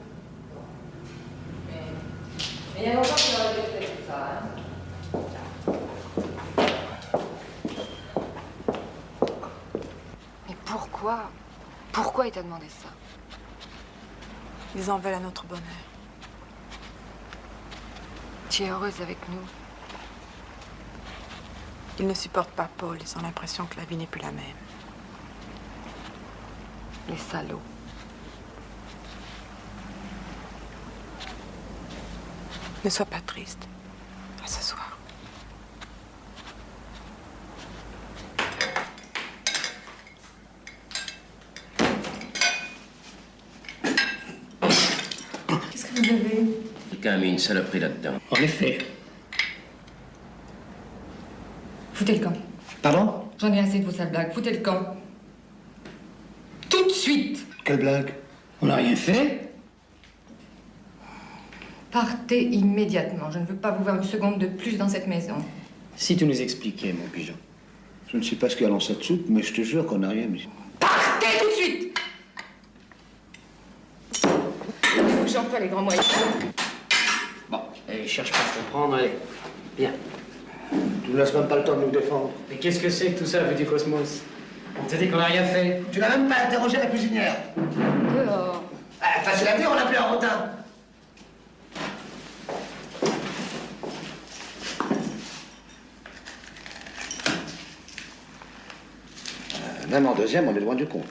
Mais il y a longtemps qu'il aurait dû faire tout ça, hein. Mais pourquoi? Pourquoi il t'a demandé ça? Ils en veulent à notre bonheur. Tu es heureuse avec nous? Ils ne supportent pas Paul. Ils ont l'impression que la vie n'est plus la même. Les salauds. Ne sois pas triste. À ce soir. Qu'est-ce que vous avez? Quelqu'un a mis une saloperie là-dedans. En effet. Foutez le camp. Pardon? J'en ai assez de vos sales blagues. Foutez le camp. Tout de suite. Quelle blague? On n'a rien fait. Partez immédiatement. Je ne veux pas vous voir une seconde de plus dans cette maison. Si tu nous expliquais, mon pigeon. Je ne sais pas ce qu'il y a dans cette soupe, mais je te jure qu'on n'a rien mis. Partez tout de suite. J'emploie les grands moyens. Bon, allez, cherche pas à comprendre, allez. Viens. Tu ne laisses même pas le temps de nous défendre. Mais qu'est-ce que c'est que tout ça, vu du cosmos? On te dit qu'on n'a rien fait. Tu n'as même pas interrogé la cuisinière. Dehors. Ah, facile à dire, on a plus un rotin. Même en deuxième, on est loin du compte.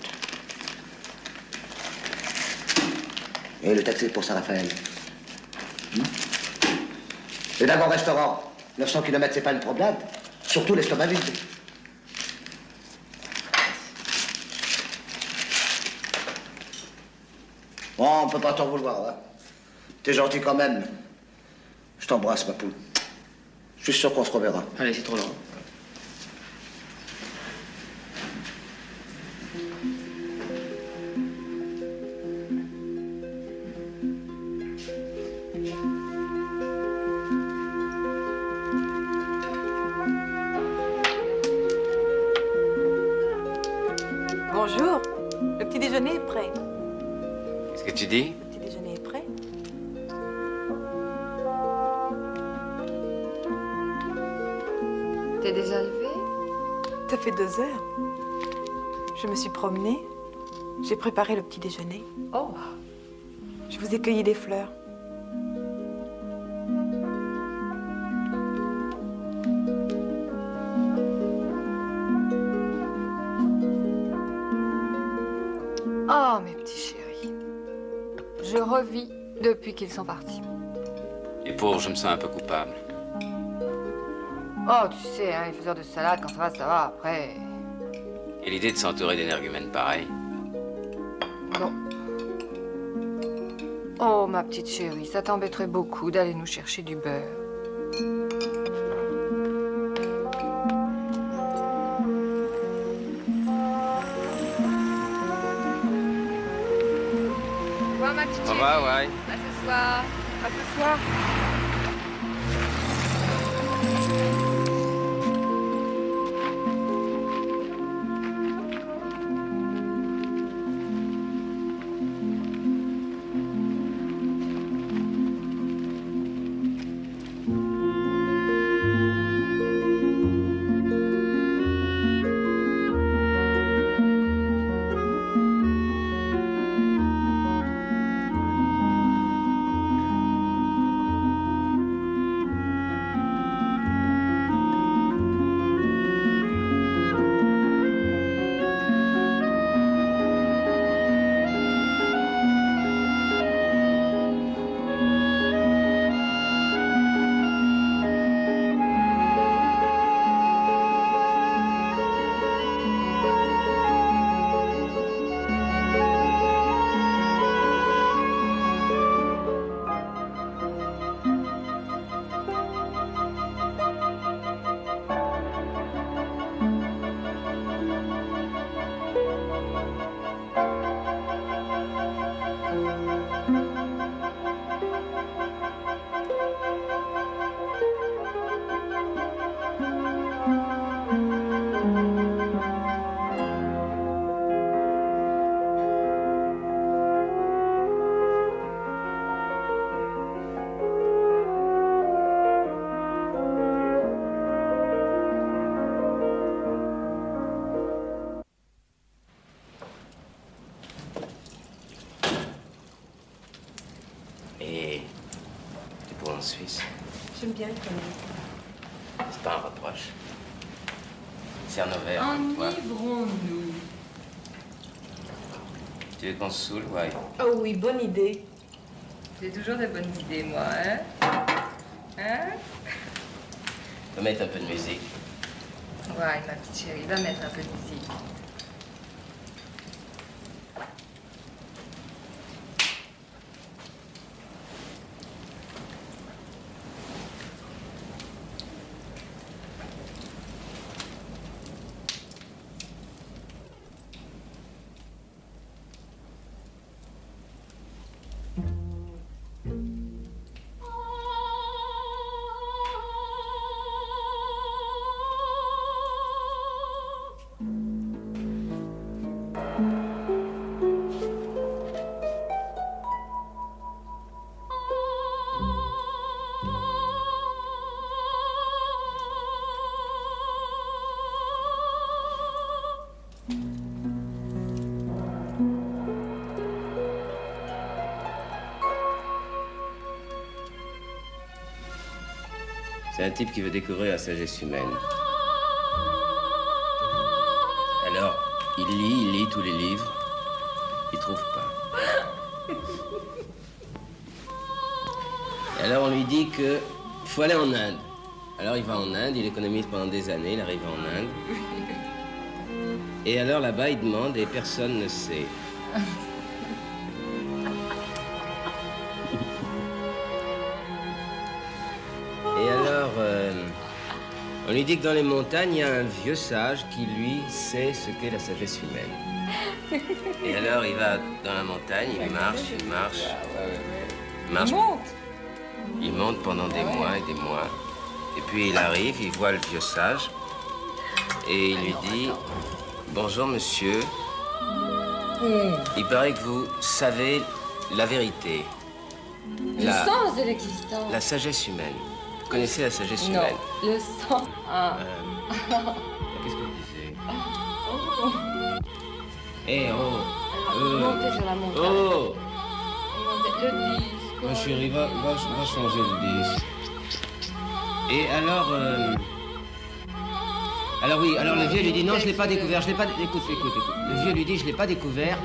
Et le taxi pour Saint-Raphaël. Et d'abord restaurant. 900 km, c'est pas une promenade. Surtout l'estomac vide. Bon, on peut pas t'en vouloir, hein. T'es gentil quand même. Je t'embrasse, ma poule. Je suis sûr qu'on se reverra. Allez, c'est trop long. Bonjour. Le petit déjeuner est prêt. Qu'est-ce que tu dis? Le petit déjeuner est prêt. T'es déjà levé? Ça fait 2 heures. Je me suis promenée. J'ai préparé le petit déjeuner. Oh. Je vous ai cueilli des fleurs. Oh, mes petits chéris. Je revis depuis qu'ils sont partis. Et pour, je me sens un peu coupable. Oh, tu sais, hein, les faiseurs de salade, quand ça va, ça va. Après... Et l'idée de s'entourer d'énergumènes pareils. Bon. Oh, ma petite chérie, ça t'embêterait beaucoup d'aller nous chercher du beurre. Au revoir, ma petite Au chérie. revoir, ouais. À ce soir. À ce soir. Suisse. J'aime bien le connaître. C'est pas un reproche. C'est un ovaire, comme toi. Enivrons-nous. Tu veux qu'on se saoule, ouais. Oh oui, bonne idée. J'ai toujours de bonnes idées, moi, hein? Hein? On va mettre un peu de musique. Ouais, ma petite chérie, va mettre un peu de musique. C'est un type qui veut découvrir la sagesse humaine. Alors, il lit tous les livres. Il trouve pas. Et alors, on lui dit que faut aller en Inde. Alors, il va en Inde, il économise pendant des années, il arrive en Inde. Et alors, là-bas, il demande et personne ne sait. Et alors, on lui dit que dans les montagnes, il y a un vieux sage qui, lui, sait ce qu'est la sagesse humaine. Et alors, il va dans la montagne, il marche. Il monte pendant des mois et des mois. Et puis, il arrive, il voit le vieux sage. Et il lui dit, « Bonjour, monsieur. Il paraît que vous savez la vérité. Le sens de l'existence. La sagesse humaine. Vous connaissez la sagesse humaine? Non, le sens. Ah. Qu'est-ce que vous disiez? Eh, Montez sur la montagne. Oh! Montez le disque. Ma chérie, va changer le disque. Et alors... Alors oui, alors le vieux lui dit, non, je l'ai pas découvert, je l'ai pas... Écoute. Le vieux lui dit, je l'ai pas découvert.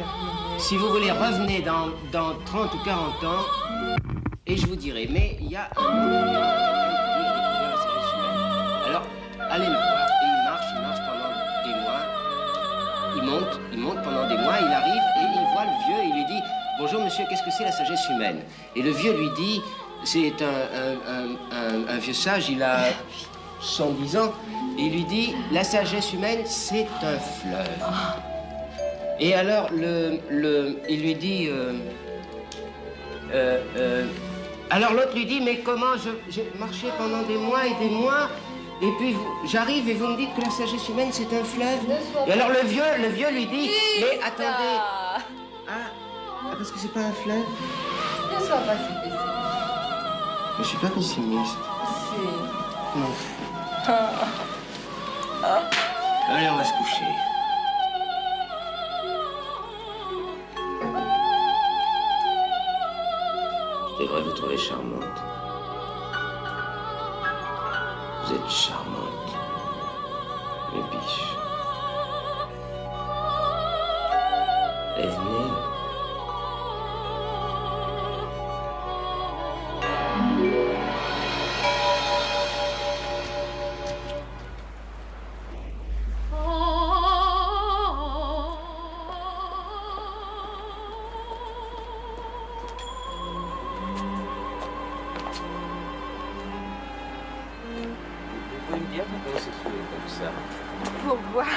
Si vous voulez, revenez dans 30 ou 40 ans, et je vous dirai. Mais il y a alors, allez le voir. Et il marche pendant des mois. Il monte pendant des mois, il arrive et il voit le vieux et il lui dit, bonjour monsieur, qu'est-ce que c'est la sagesse humaine? Et le vieux lui dit, c'est un vieux sage, il a 110 ans. Et il lui dit, la sagesse humaine, c'est un fleuve. Et alors, il lui dit... alors l'autre lui dit, mais comment j'ai marché pendant des mois et des mois, et puis j'arrive et vous me dites que la sagesse humaine, c'est un fleuve. Et alors le vieux lui dit, mais attendez... Ah, parce que c'est pas un fleuve? Ne sois pas si pessimiste. Je suis pas pessimiste. Si. Non. Allez, on va se coucher. Je devrais vous trouver charmante. Vous êtes charmante, mes biches. Et venez. Vous pouvez me dire comment c'est fait comme ça? Pour voir.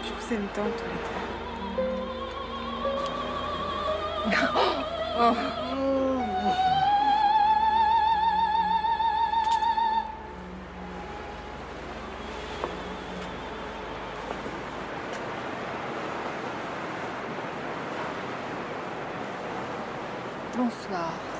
Je vous aime tant tous les deux. Bonsoir.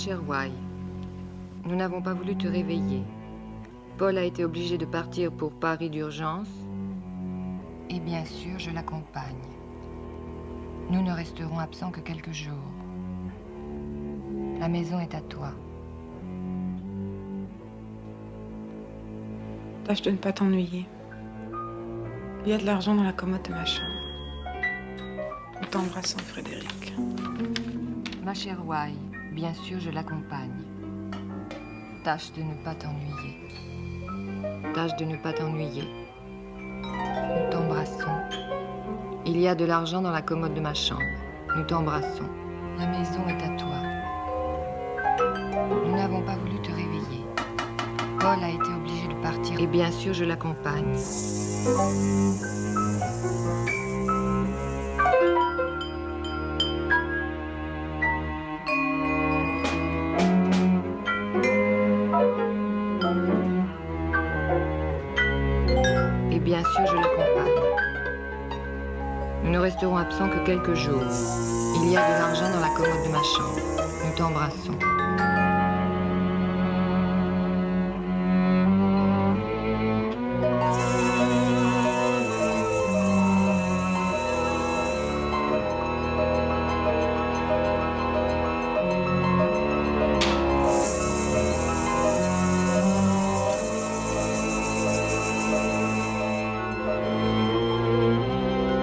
Ma chère Wai, nous n'avons pas voulu te réveiller. Paul a été obligé de partir pour Paris d'urgence. Et bien sûr, je l'accompagne. Nous ne resterons absents que quelques jours. La maison est à toi. Tâche de ne pas t'ennuyer. Il y a de l'argent dans la commode de ma chambre. Nous t'embrassons, Frédéric. Ma chère Wai, bien sûr, je l'accompagne. Tâche de ne pas t'ennuyer. Tâche de ne pas t'ennuyer. Nous t'embrassons. Il y a de l'argent dans la commode de ma chambre. Nous t'embrassons. La maison est à toi. Nous n'avons pas voulu te réveiller. Paul a été obligé de partir. Et bien sûr, je l'accompagne. Et bien sûr, je l'accompagne. Nous ne resterons absents que quelques jours. Il y a de l'argent dans la commode de ma chambre. Nous t'embrassons.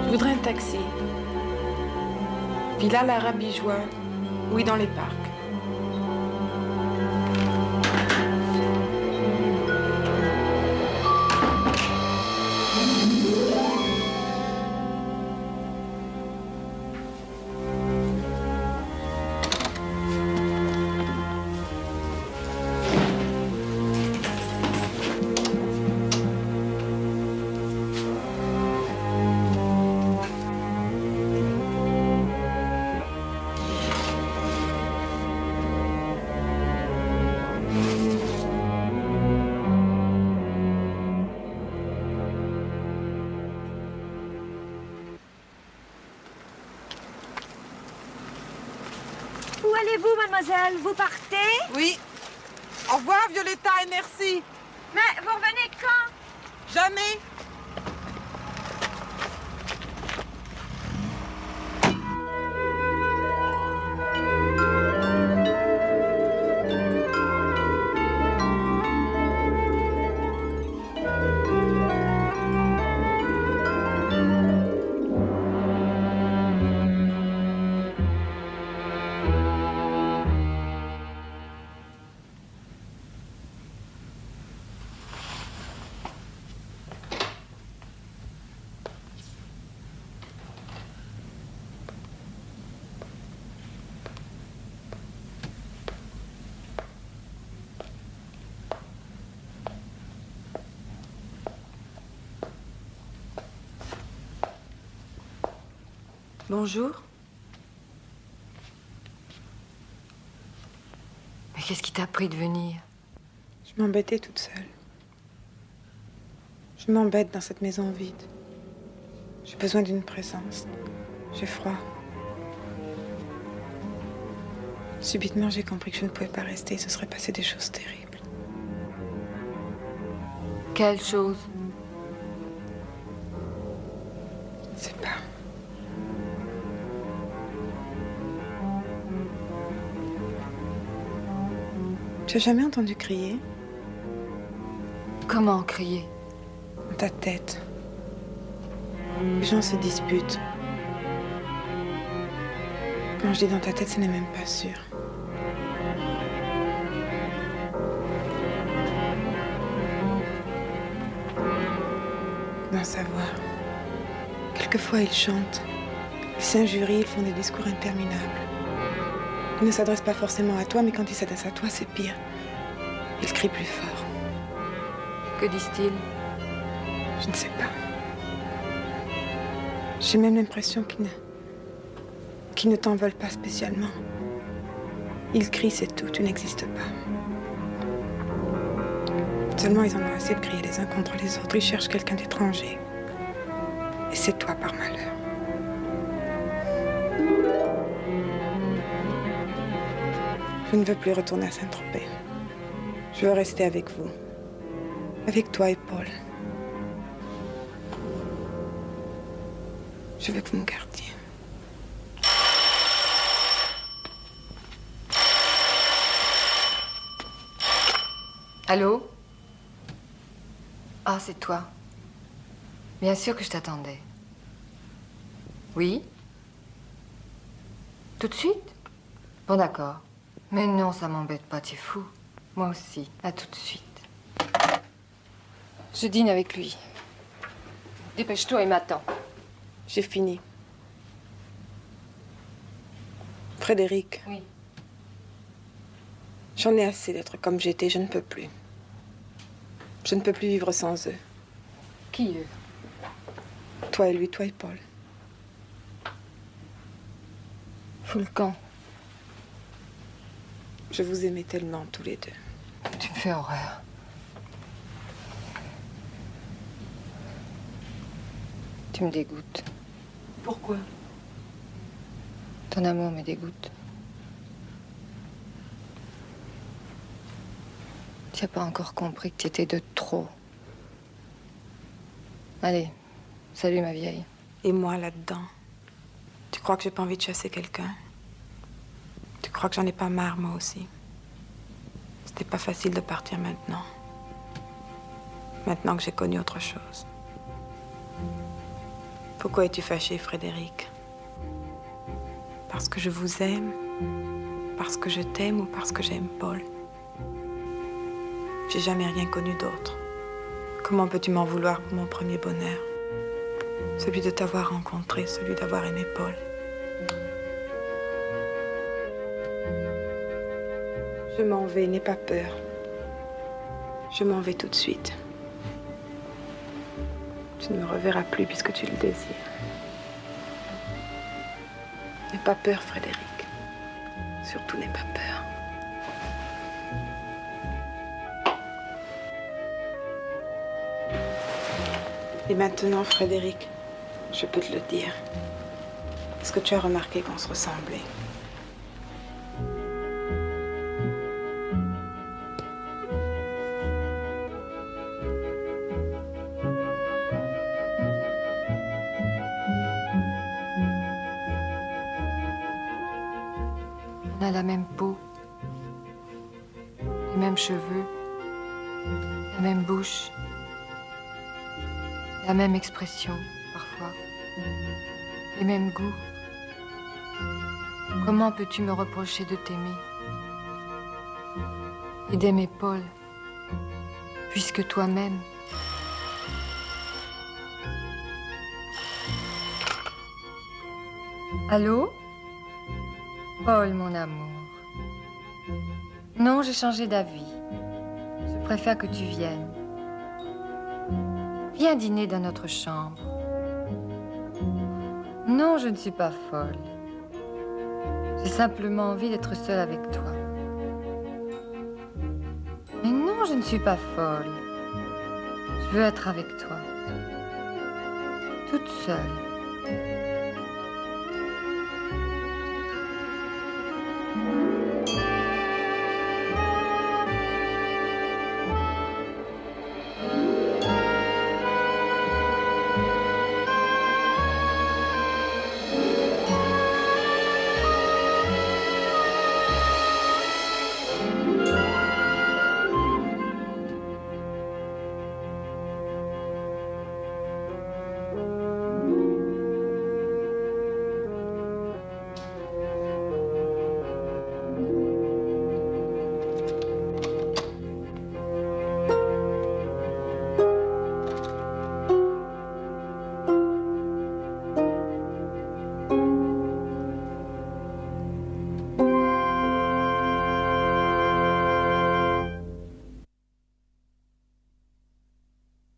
Je voudrais un taxi. Villa l'Arabijois, oui, dans les parcs. Où allez-vous, mademoiselle? Vous partez? Oui. Au revoir, Violetta, et merci. Mais vous revenez quand? Jamais. Bonjour. Mais qu'est-ce qui t'a pris de venir? Je m'embêtais toute seule. Je m'embête dans cette maison vide. J'ai besoin d'une présence. J'ai froid. Subitement, j'ai compris que je ne pouvais pas rester. Il se serait passé des choses terribles. Quelle chose? Je ne sais pas. Tu as jamais entendu crier? Comment crier? Dans ta tête. Les gens se disputent. Quand je dis dans ta tête, ce n'est même pas sûr. Comment savoir? Quelquefois, ils chantent. Ils s'injurient, ils font des discours interminables. Ils ne s'adressent pas forcément à toi, mais quand ils s'adressent à toi, c'est pire. Ils crient plus fort. Que disent-ils? Je ne sais pas. J'ai même l'impression qu'ils ne t'en veulent pas spécialement. Ils crient, c'est tout, tu n'existes pas. Seulement, ils en ont assez de crier les uns contre les autres. Ils cherchent quelqu'un d'étranger. Et c'est toi, par malheur. Je ne veux plus retourner à Saint-Tropez. Je veux rester avec vous. Avec toi et Paul. Je veux que vous me gardiez. Allô? Ah, c'est toi. Bien sûr que je t'attendais. Oui? Tout de suite? Bon, d'accord. Mais non, ça m'embête pas, tu es fou. Moi aussi. À tout de suite. Je dîne avec lui. Dépêche-toi, il m'attend. J'ai fini. Frédéric. Oui. J'en ai assez d'être comme j'étais, je ne peux plus. Je ne peux plus vivre sans eux. Qui eux? Toi et lui, toi et Paul. Fous le camp. Je vous aimais tellement, tous les deux. Tu me fais horreur. Tu me dégoûtes. Pourquoi? Ton amour me dégoûte. Tu n'as pas encore compris que tu étais de trop. Allez, salut ma vieille. Et moi, là-dedans? Tu crois que j'ai pas envie de chasser quelqu'un? Tu crois que j'en ai pas marre, moi aussi? C'était pas facile de partir maintenant. Maintenant que j'ai connu autre chose. Pourquoi es-tu fâché, Frédéric? Parce que je vous aime? Parce que je t'aime ou parce que j'aime Paul? J'ai jamais rien connu d'autre. Comment peux-tu m'en vouloir pour mon premier bonheur? Celui de t'avoir rencontré, celui d'avoir aimé Paul. Je m'en vais, n'aie pas peur. Je m'en vais tout de suite. Tu ne me reverras plus puisque tu le désires. N'aie pas peur, Frédéric. Surtout n'aie pas peur. Et maintenant, Frédéric, je peux te le dire. Est-ce que tu as remarqué qu'on se ressemblait? On a la même peau, les mêmes cheveux, la même bouche, la même expression, parfois, les mêmes goûts. Comment peux-tu me reprocher de t'aimer et d'aimer Paul, puisque toi-même... Allô? Paul, mon amour. Non, j'ai changé d'avis. Je préfère que tu viennes. Viens dîner dans notre chambre. Non, je ne suis pas folle. J'ai simplement envie d'être seule avec toi. Mais non, je ne suis pas folle. Je veux être avec toi. Toute seule.